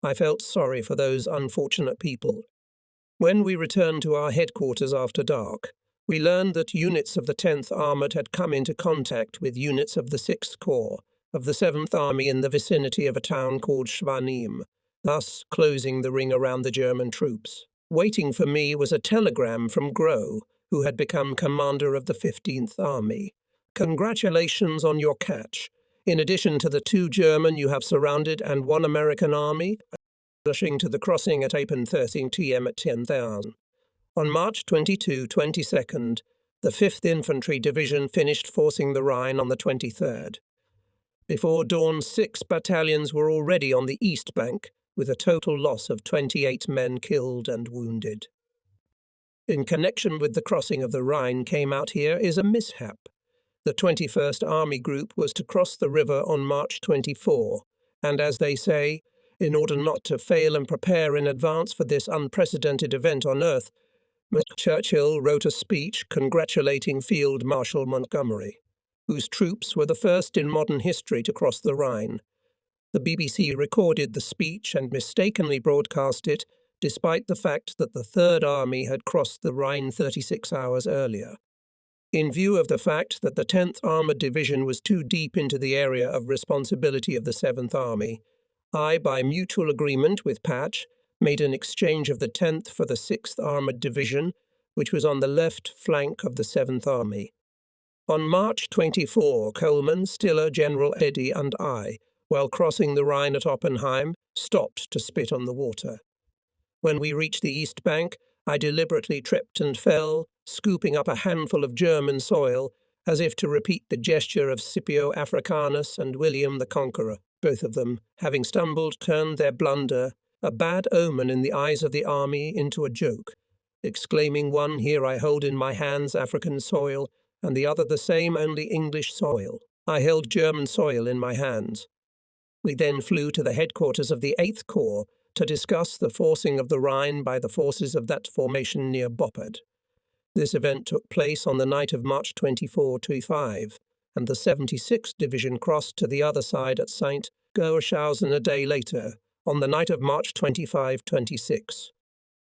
I felt sorry for those unfortunate people. When we returned to our headquarters after dark, we learned that units of the 10th Armoured had come into contact with units of the 6th Corps of the 7th Army in the vicinity of a town called Schwanim, thus closing the ring around the German troops. Waiting for me was a telegram from Groh, who had become commander of the 15th Army. "Congratulations on your catch. In addition to the 2 German you have surrounded and 1 American army, rushing to the crossing at 8:13 p.m. at 10,000. On March 22-22nd, the 5th Infantry Division finished forcing the Rhine on the 23rd. Before dawn, 6 battalions were already on the east bank, with a total loss of 28 men killed and wounded. In connection with the crossing of the Rhine came out here is a mishap. The 21st Army Group was to cross the river on March 24, and as they say, in order not to fail and prepare in advance for this unprecedented event on earth, Mr. Churchill wrote a speech congratulating Field Marshal Montgomery, whose troops were the first in modern history to cross the Rhine. The BBC recorded the speech and mistakenly broadcast it, despite the fact that the Third Army had crossed the Rhine 36 hours earlier. In view of the fact that the 10th Armoured Division was too deep into the area of responsibility of the 7th Army, I, by mutual agreement with Patch, made an exchange of the 10th for the 6th Armoured Division, which was on the left flank of the 7th Army. On March 24, Coleman, Stiller, General Eddy and I, while crossing the Rhine at Oppenheim, stopped to spit on the water. When we reached the east bank, I deliberately tripped and fell, scooping up a handful of German soil, as if to repeat the gesture of Scipio Africanus and William the Conqueror. Both of them, having stumbled, turned their blunder, a bad omen in the eyes of the army, into a joke, exclaiming, "One here I hold in my hands African soil, and the other the same, only English soil." I held German soil in my hands. We then flew to the headquarters of the 8th Corps to discuss the forcing of the Rhine by the forces of that formation near Boppard. This event took place on the night of March 24-25, and the 76th Division crossed to the other side at St. Gershausen a day later, on the night of March 25-26.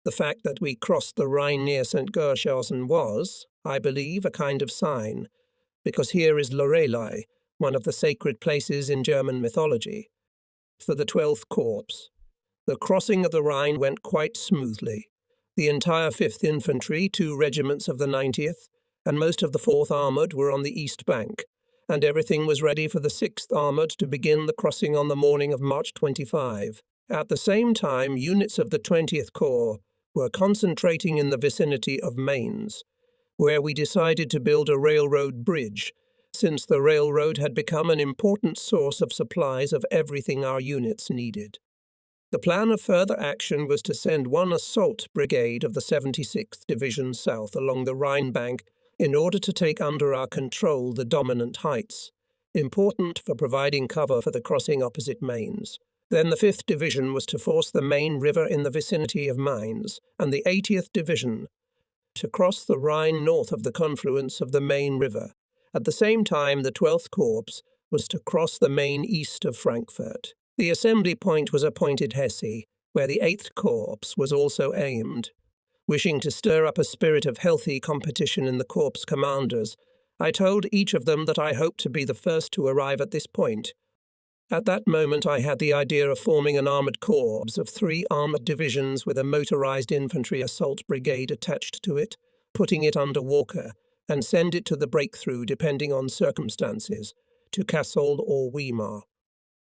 The fact that we crossed the Rhine near St. Gershausen was, I believe, a kind of sign, because here is Lorelei, one of the sacred places in German mythology. For the 12th Corps, the crossing of the Rhine went quite smoothly. The entire 5th Infantry, 2 regiments of the 90th, and most of the 4th Armoured were on the east bank, and everything was ready for the 6th Armoured to begin the crossing on the morning of March 25. At the same time, units of the 20th Corps were concentrating in the vicinity of Mainz, where we decided to build a railroad bridge, since the railroad had become an important source of supplies of everything our units needed. The plan of further action was to send 1 assault brigade of the 76th Division south along the Rhine bank in order to take under our control the dominant heights, important for providing cover for the crossing opposite Mainz. Then the 5th Division was to force the main river in the vicinity of Mainz, and the 80th Division to cross the Rhine north of the confluence of the main river. At the same time, the 12th Corps was to cross the Main east of Frankfurt. The assembly point was appointed Hesse, where the 8th Corps was also aimed. Wishing to stir up a spirit of healthy competition in the corps commanders, I told each of them that I hoped to be the first to arrive at this point. At that moment I had the idea of forming an armoured corps of 3 armoured divisions with a motorised infantry assault brigade attached to it, putting it under Walker, and send it to the breakthrough depending on circumstances, to Kassel or Weimar.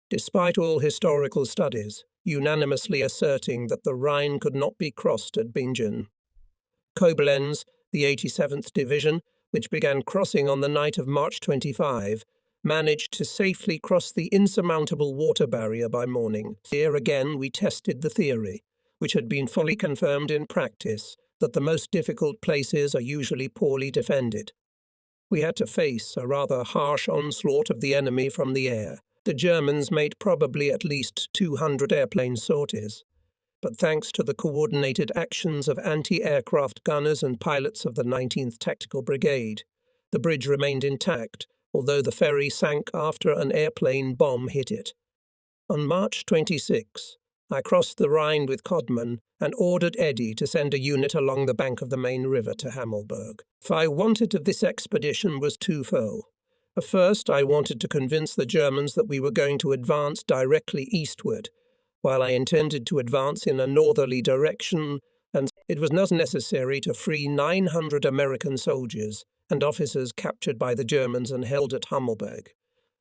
Despite all historical studies, unanimously asserting that the Rhine could not be crossed at Bingen. Koblenz, the 87th Division, which began crossing on the night of March 25, managed to safely cross the insurmountable water barrier by morning. Here again we tested the theory, which had been fully confirmed in practice, that the most difficult places are usually poorly defended. We had to face a rather harsh onslaught of the enemy from the air. The Germans made probably at least 200 airplane sorties, but thanks to the coordinated actions of anti-aircraft gunners and pilots of the 19th Tactical Brigade, the bridge remained intact, although the ferry sank after an airplane bomb hit it. On March 26, I crossed the Rhine with Codman and ordered Eddy to send a unit along the bank of the main river to Hammelburg. What I wanted of this expedition was twofold. First, I wanted to convince the Germans that we were going to advance directly eastward, while I intended to advance in a northerly direction, and it was not necessary to free 900 American soldiers and officers captured by the Germans and held at Hammelburg.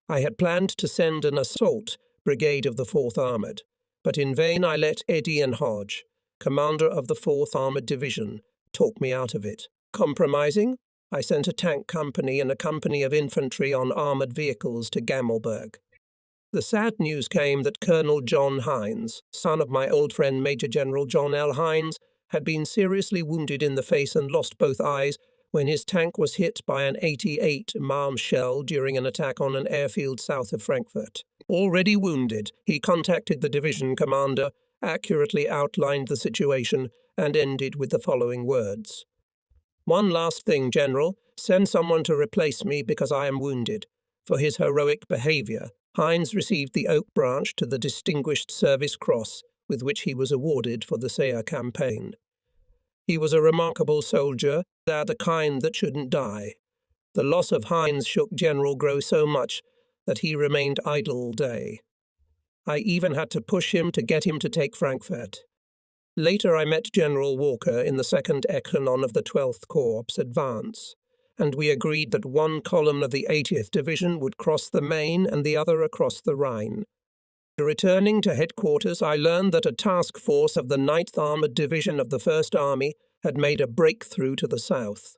I had planned to send an assault brigade of the 4th Armoured, but in vain I let Eddy and Hodge, commander of the 4th Armoured Division, talk me out of it. Compromising, I sent a tank company and a company of infantry on armoured vehicles to Gammelberg. The sad news came that Colonel John Hines, son of my old friend Major General John L. Hines, had been seriously wounded in the face and lost both eyes when his tank was hit by an 88 Marm shell during an attack on an airfield south of Frankfurt. Already wounded, he contacted the division commander, accurately outlined the situation, and ended with the following words. "One last thing, General. Send someone to replace me because I am wounded." For his heroic behaviour, Hines received the Oak Branch to the Distinguished Service Cross, with which he was awarded for the Sayre campaign. He was a remarkable soldier, the kind that shouldn't die. The loss of Hines shook General Gross so much that he remained idle all day. I even had to push him to get him to take Frankfurt. Later I met General Walker in the 2nd Echelon of the 12th Corps advance, and we agreed that one column of the 80th Division would cross the Main and the other across the Rhine. Returning to headquarters, I learned that a task force of the 9th Armoured Division of the 1st Army had made a breakthrough to the south,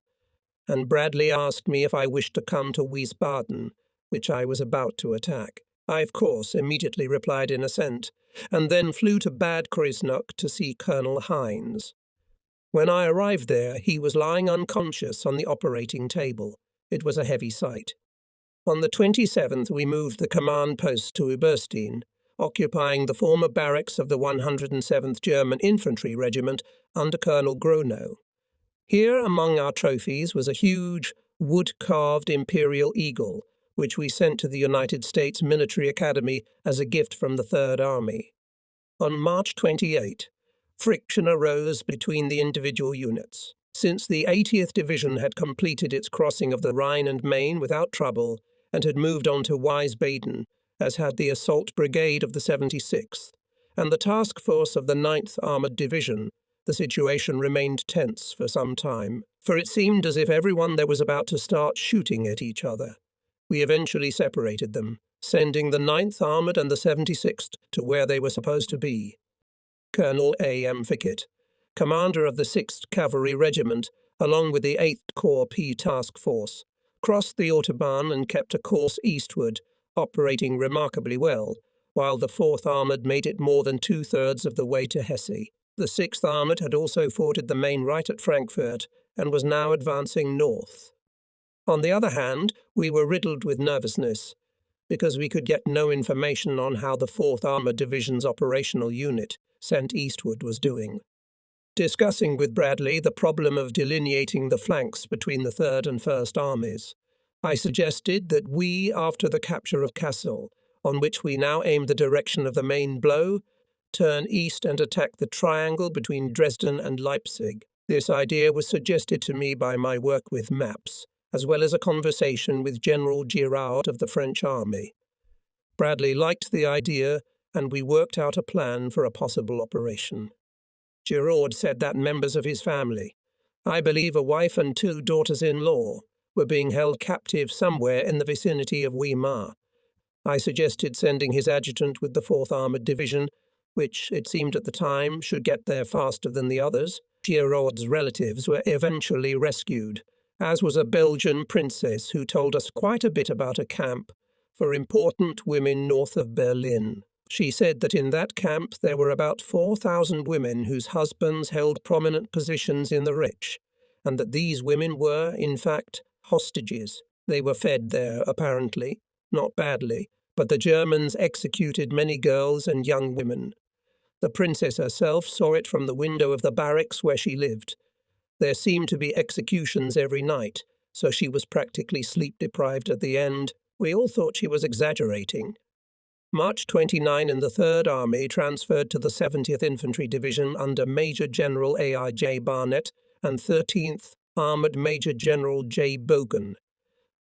and Bradley asked me if I wished to come to Wiesbaden, which I was about to attack. I, of course, immediately replied in assent, and then flew to Bad Kreuznach to see Colonel Hines. When I arrived there, he was lying unconscious on the operating table. It was a heavy sight. On the 27th, we moved the command post to Eberstein, occupying the former barracks of the 107th German Infantry Regiment under Colonel Gronow. Here, among our trophies, was a huge, wood-carved imperial eagle, which we sent to the United States Military Academy as a gift from the Third Army. On March 28, friction arose between the individual units. Since the 80th Division had completed its crossing of the Rhine and Main without trouble and had moved on to Wiesbaden, as had the assault brigade of the 76th, and the task force of the 9th Armoured Division, the situation remained tense for some time, for it seemed as if everyone there was about to start shooting at each other. We eventually separated them, sending the 9th Armoured and the 76th to where they were supposed to be. Colonel A. M. Fickett, commander of the 6th Cavalry Regiment, along with the 8th Corps P Task Force, crossed the Autobahn and kept a course eastward, operating remarkably well, while the 4th Armoured made it more than two-thirds of the way to Hesse. The 6th Armoured had also forded the Main right at Frankfurt and was now advancing north. On the other hand, we were riddled with nervousness, because we could get no information on how the 4th Armored Division's operational unit, sent eastward, was doing. Discussing with Bradley the problem of delineating the flanks between the 3rd and 1st Armies, I suggested that we, after the capture of Kassel, on which we now aim the direction of the main blow, turn east and attack the triangle between Dresden and Leipzig. This idea was suggested to me by my work with maps, as well as a conversation with General Giraud of the French army. Bradley liked the idea, and we worked out a plan for a possible operation. Giraud said that members of his family, I believe a wife and 2 daughters-in-law, were being held captive somewhere in the vicinity of Weimar. I suggested sending his adjutant with the 4th Armoured Division, which, it seemed at the time, should get there faster than the others. Giraud's relatives were eventually rescued, as was a Belgian princess who told us quite a bit about a camp for important women north of Berlin. She said that in that camp there were about 4,000 women whose husbands held prominent positions in the Reich, and that these women were, in fact, hostages. They were fed there, apparently, not badly, but the Germans executed many girls and young women. The princess herself saw it from the window of the barracks where she lived. There seemed to be executions every night, so she was practically sleep-deprived at the end. We all thought she was exaggerating. March 29 and the 3rd Army transferred to the 70th Infantry Division under Major General A.I.J. Barnett and 13th Armoured Major General J. Bogan.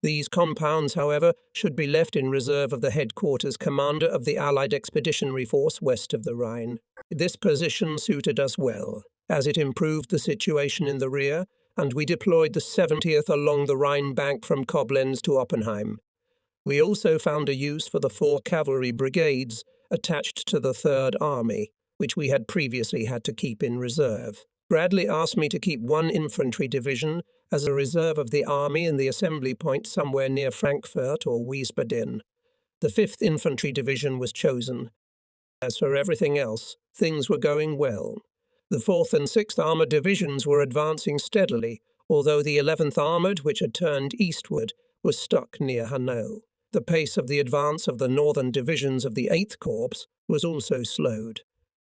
These compounds, however, should be left in reserve of the headquarters commander of the Allied Expeditionary Force west of the Rhine. This position suited us well, as it improved the situation in the rear, and we deployed the 70th along the Rhine bank from Koblenz to Oppenheim. We also found a use for the 4 cavalry brigades attached to the 3rd Army, which we had previously had to keep in reserve. Bradley asked me to keep 1 infantry division as a reserve of the army in the assembly point somewhere near Frankfurt or Wiesbaden. The 5th Infantry Division was chosen. As for everything else, things were going well. The 4th and 6th Armoured Divisions were advancing steadily, although the 11th Armoured, which had turned eastward, was stuck near Hanau. The pace of the advance of the northern divisions of the 8th Corps was also slowed,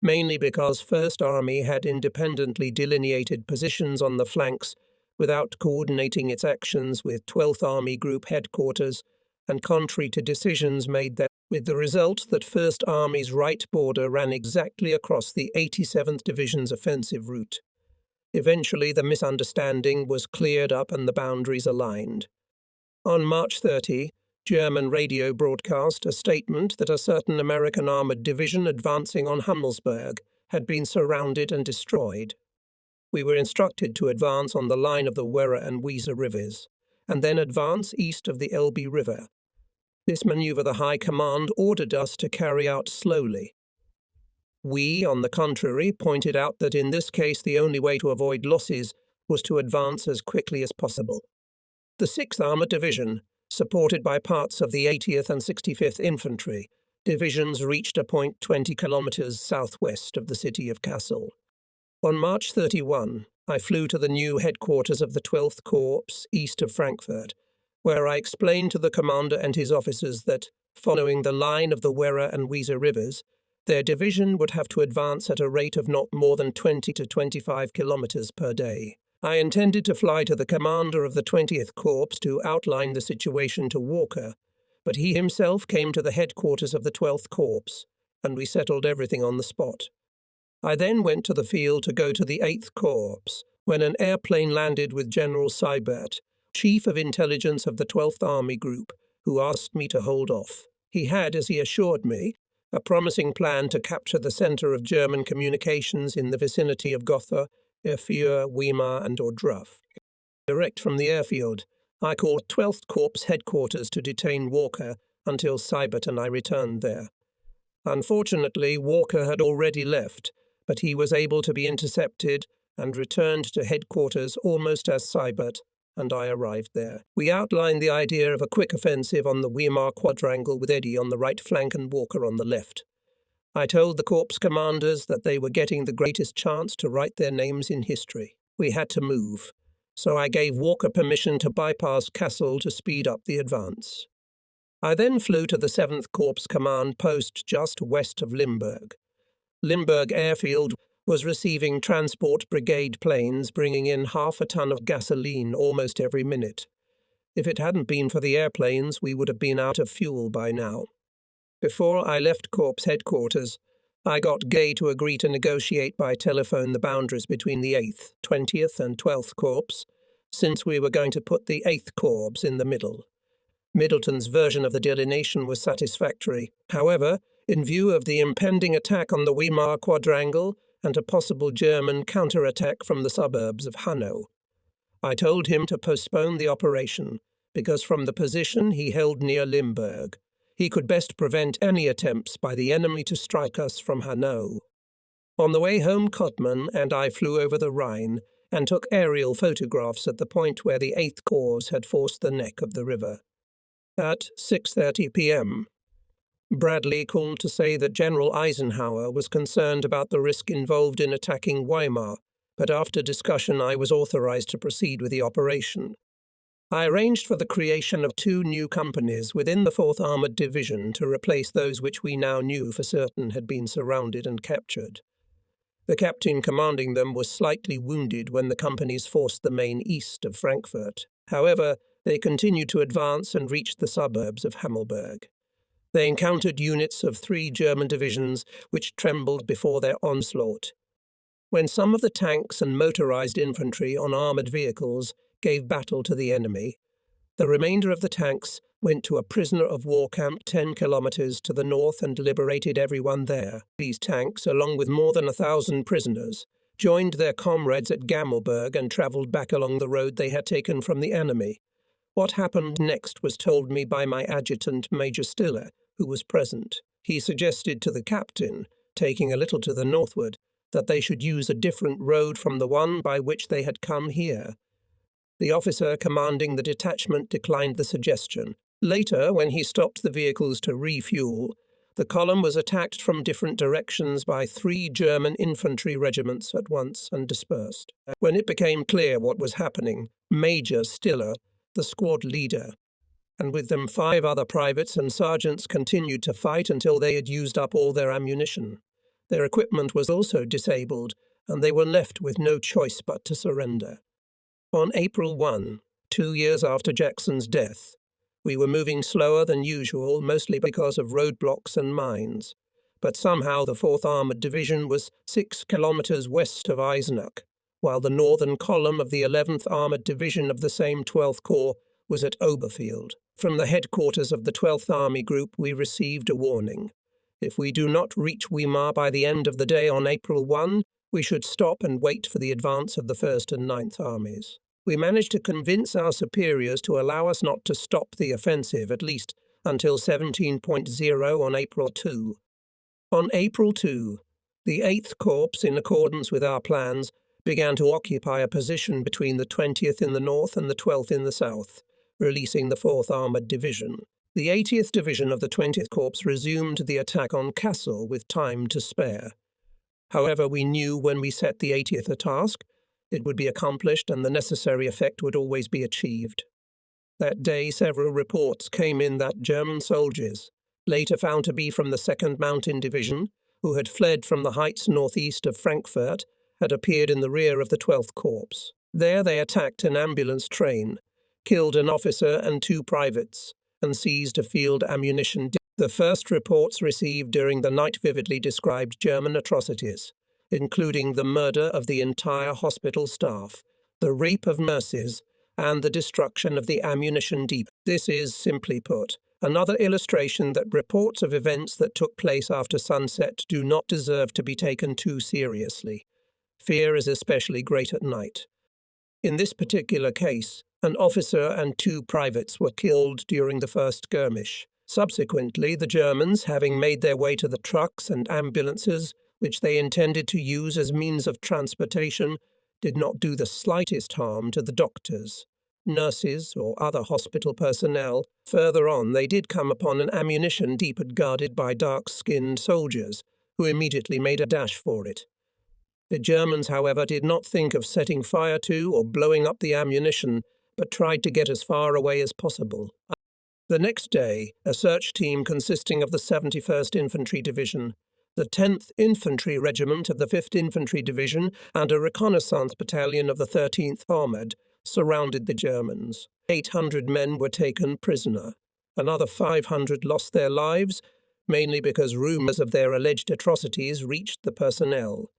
mainly because 1st Army had independently delineated positions on the flanks without coordinating its actions with 12th Army Group headquarters, and contrary to decisions made there, with the result that 1st Army's right border ran exactly across the 87th Division's offensive route. Eventually, the misunderstanding was cleared up and the boundaries aligned. On March 30, German radio broadcast a statement that a certain American armoured division advancing on Hummelsburg had been surrounded and destroyed. We were instructed to advance on the line of the Werra and Weser rivers, and then advance east of the Elbe River. This manoeuvre the High Command ordered us to carry out slowly. We, on the contrary, pointed out that in this case the only way to avoid losses was to advance as quickly as possible. The 6th Armoured Division, supported by parts of the 80th and 65th Infantry, divisions reached a point 20 kilometers southwest of the city of Kassel. On March 31, I flew to the new headquarters of the 12th Corps east of Frankfurt, where I explained to the commander and his officers that, following the line of the Werra and Weser rivers, their division would have to advance at a rate of not more than 20 to 25 kilometers per day. I intended to fly to the commander of the 20th Corps to outline the situation to Walker, but he himself came to the headquarters of the 12th Corps, and we settled everything on the spot. I then went to the field to go to the 8th Corps, when an airplane landed with General Seibert, Chief of Intelligence of the 12th Army Group, who asked me to hold off. He had, as he assured me, a promising plan to capture the center of German communications in the vicinity of Gotha, Erfurt, Weimar and Ohrdruf. Direct from the airfield, I called 12th Corps headquarters to detain Walker until Seibert and I returned there. Unfortunately, Walker had already left, but he was able to be intercepted and returned to headquarters almost as Seibert and I arrived there. We outlined the idea of a quick offensive on the Weimar quadrangle with Eddy on the right flank and Walker on the left. I told the corps commanders that they were getting the greatest chance to write their names in history. We had to move, so I gave Walker permission to bypass Kassel to speed up the advance. I then flew to the 7th Corps command post just west of Limburg. Limburg Airfield was receiving transport brigade planes bringing in half a ton of gasoline almost every minute. If it hadn't been for the airplanes, we would have been out of fuel by now. Before I left Corps headquarters, I got Gay to agree to negotiate by telephone the boundaries between the 8th, 20th and 12th Corps, since we were going to put the 8th Corps in the middle. Middleton's version of the delineation was satisfactory. However, in view of the impending attack on the Weimar quadrangle and a possible German counterattack from the suburbs of Hanau, I told him to postpone the operation, because from the position he held near Limburg, he could best prevent any attempts by the enemy to strike us from Hanau. On the way home, Kottmann and I flew over the Rhine and took aerial photographs at the point where the 8th Corps had forced the neck of the river. At 6:30 p.m., Bradley called to say that General Eisenhower was concerned about the risk involved in attacking Weimar, but after discussion I was authorized to proceed with the operation. I arranged for the creation of 2 new companies within the 4th Armoured Division to replace those which we now knew for certain had been surrounded and captured. The captain commanding them was slightly wounded when the companies forced the Main east of Frankfurt. However, they continued to advance and reached the suburbs of Hammelburg. They encountered units of 3 German divisions which trembled before their onslaught. When some of the tanks and motorized infantry on armoured vehicles gave battle to the enemy, the remainder of the tanks went to a prisoner of war camp 10 kilometers to the north and liberated everyone there. These tanks, along with more than 1,000 prisoners, joined their comrades at Gammelburg and travelled back along the road they had taken from the enemy. What happened next was told me by my adjutant, Major Stiller, who was present. He suggested to the captain, taking a little to the northward, that they should use a different road from the one by which they had come here. The officer commanding the detachment declined the suggestion. Later, when he stopped the vehicles to refuel, the column was attacked from different directions by 3 German infantry regiments at once and dispersed. When it became clear what was happening, Major Stiller, the squad leader, and with them 5 other privates and sergeants continued to fight until they had used up all their ammunition. Their equipment was also disabled, and they were left with no choice but to surrender. On April 1, 2 years after Jackson's death, we were moving slower than usual, mostly because of roadblocks and mines. But somehow the 4th Armoured Division was 6 kilometers west of Eisenach, while the northern column of the 11th Armoured Division of the same 12th Corps was at Oberfield. From the headquarters of the 12th Army Group we received a warning. If we do not reach Weimar by the end of the day on April 1, we should stop and wait for the advance of the 1st and 9th Armies. We managed to convince our superiors to allow us not to stop the offensive, at least until 17.0 on April 2. On April 2, the 8th Corps, in accordance with our plans, began to occupy a position between the 20th in the north and the 12th in the south, releasing the 4th Armoured Division. The 80th Division of the 20th Corps resumed the attack on Kassel with time to spare. However, we knew when we set the 80th a task, it would be accomplished and the necessary effect would always be achieved. That day, several reports came in that German soldiers, later found to be from the 2nd Mountain Division, who had fled from the heights northeast of Frankfurt, had appeared in the rear of the 12th Corps. There they attacked an ambulance train, killed an officer and 2 privates, and seized a field ammunition. The first reports received during the night vividly described German atrocities, including the murder of the entire hospital staff, the rape of nurses, and the destruction of the ammunition depot. This is, simply put, another illustration that reports of events that took place after sunset do not deserve to be taken too seriously. Fear is especially great at night. In this particular case, an officer and 2 privates were killed during the first skirmish. Subsequently, the Germans, having made their way to the trucks and ambulances, which they intended to use as means of transportation, did not do the slightest harm to the doctors, nurses, or other hospital personnel. Further on, they did come upon an ammunition depot guarded by dark-skinned soldiers, who immediately made a dash for it. The Germans, however, did not think of setting fire to or blowing up the ammunition, but tried to get as far away as possible. The next day, a search team consisting of the 71st Infantry Division, the 10th Infantry Regiment of the 5th Infantry Division, and a reconnaissance battalion of the 13th Armoured surrounded the Germans. 800 men were taken prisoner. Another 500 lost their lives, mainly because rumours of their alleged atrocities reached the personnel.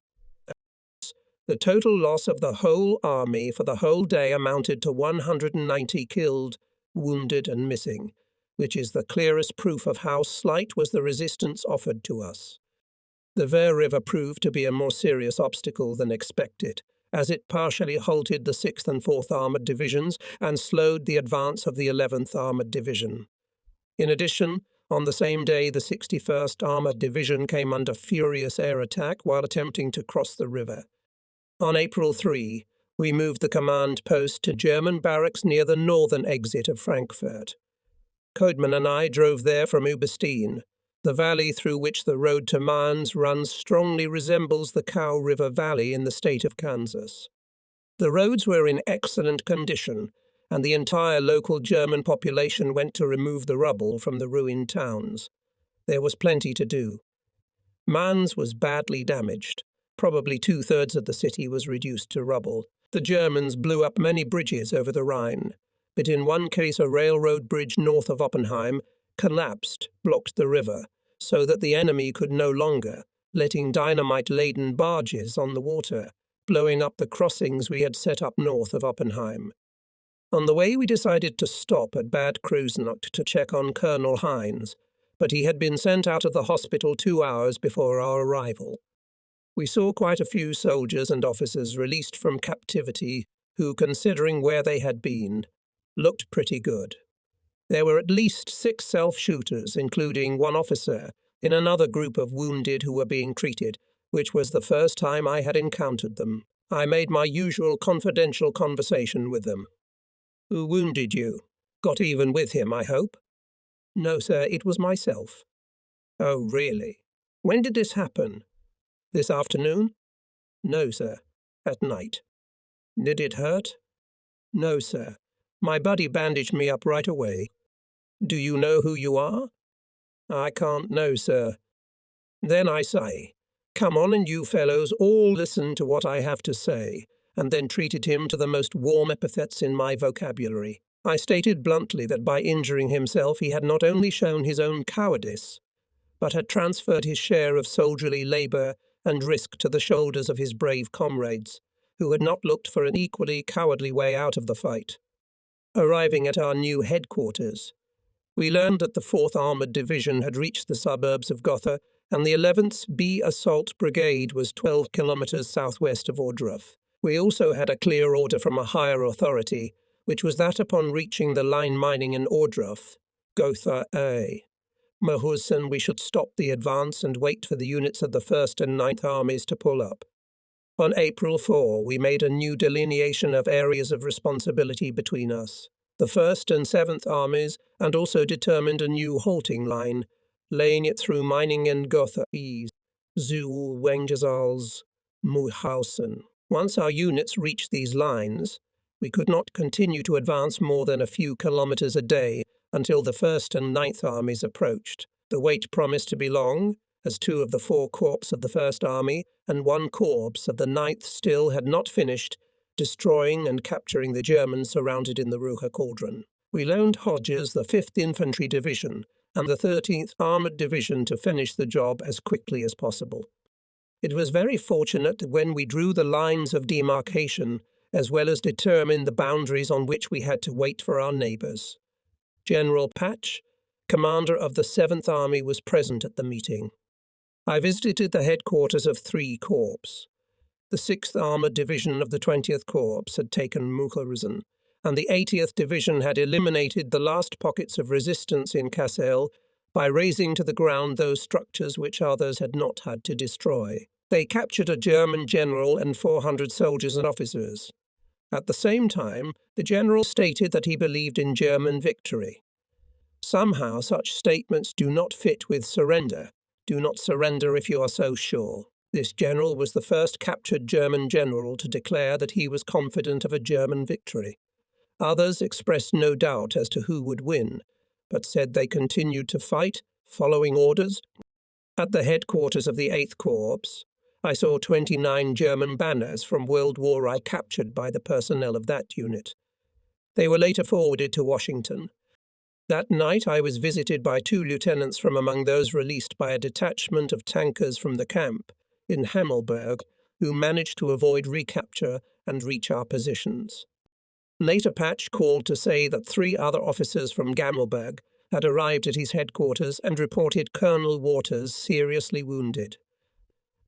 The total loss of the whole army for the whole day amounted to 190 killed, wounded and missing, which is the clearest proof of how slight was the resistance offered to us. The Ver River proved to be a more serious obstacle than expected, as it partially halted the 6th and 4th Armoured Divisions and slowed the advance of the 11th Armoured Division. In addition, on the same day, the 61st Armoured Division came under furious air attack while attempting to cross the river. On April 3, we moved the command post to German barracks near the northern exit of Frankfurt. Codeman and I drove there from Oberstein. The valley through which the road to Mainz runs strongly resembles the Cow River Valley in the state of Kansas. The roads were in excellent condition, and the entire local German population went to remove the rubble from the ruined towns. There was plenty to do. Mainz was badly damaged. Probably 2/3 of the city was reduced to rubble. The Germans blew up many bridges over the Rhine, but in one case a railroad bridge north of Oppenheim collapsed, blocked the river, so that the enemy could no longer, letting dynamite-laden barges on the water, blowing up the crossings we had set up north of Oppenheim. On the way we decided to stop at Bad Kreuznach to check on Colonel Heinz, but he had been sent out of the hospital 2 hours before our arrival. We saw quite a few soldiers and officers released from captivity who, considering where they had been, looked pretty good. There were at least 6 self-shooters, including 1 officer, in another group of wounded who were being treated, which was the first time I had encountered them. I made my usual confidential conversation with them. "Who wounded you? Got even with him, I hope?" "No, sir, it was myself." "Oh, really? When did this happen?" "This afternoon?" "No, sir. At night." "Did it hurt?" "No, sir. My buddy bandaged me up right away." "Do you know who you are?" "I can't know, sir." "Then I say, come on and you fellows all listen to what I have to say," and then treated him to the most warm epithets in my vocabulary. I stated bluntly that by injuring himself he had not only shown his own cowardice, but had transferred his share of soldierly labour and risk to the shoulders of his brave comrades, who had not looked for an equally cowardly way out of the fight. Arriving at our new headquarters, we learned that the 4th Armoured Division had reached the suburbs of Gotha, and the 11th B Assault Brigade was 12 kilometres southwest of Ohrdruf. We also had a clear order from a higher authority, which was that upon reaching the line mining in Ohrdruf, Gotha A, Mahusen, we should stop the advance and wait for the units of the 1st and 9th Armies to pull up. On April 4, we made a new delineation of areas of responsibility between us, the 1st and 7th Armies, and also determined a new halting line, laying it through Meiningen, Gotha East, Zuhl, Wengezals, Muhausen. Once our units reached these lines, we could not continue to advance more than a few kilometres a day until the 1st and 9th Armies approached. The wait promised to be long, as 2 of the 4 corps of the 1st Army and 1 corps of the 9th still had not finished destroying and capturing the Germans surrounded in the Ruhr Cauldron. We loaned Hodges the 5th Infantry Division and the 13th Armoured Division to finish the job as quickly as possible. It was very fortunate that when we drew the lines of demarcation, as well as determined the boundaries on which we had to wait for our neighbours. General Patch, commander of the 7th Army, was present at the meeting. I visited the headquarters of 3 corps. The 6th Armoured Division of the 20th Corps had taken Muchausen, and the 80th Division had eliminated the last pockets of resistance in Kassel by razing to the ground those structures which others had not had to destroy. They captured a German general and 400 soldiers and officers. At the same time, the general stated that he believed in German victory. Somehow such statements do not fit with surrender. Do not surrender if you are so sure. This general was the first captured German general to declare that he was confident of a German victory. Others expressed no doubt as to who would win, but said they continued to fight, following orders. At the headquarters of the 8th Corps, I saw 29 German banners from World War I captured by the personnel of that unit. They were later forwarded to Washington. That night I was visited by 2 lieutenants from among those released by a detachment of tankers from the camp in Hammelburg, who managed to avoid recapture and reach our positions. Later Patch called to say that 3 other officers from Gammelberg had arrived at his headquarters and reported Colonel Waters seriously wounded.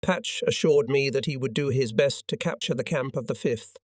Patch assured me that he would do his best to capture the camp of the 5th,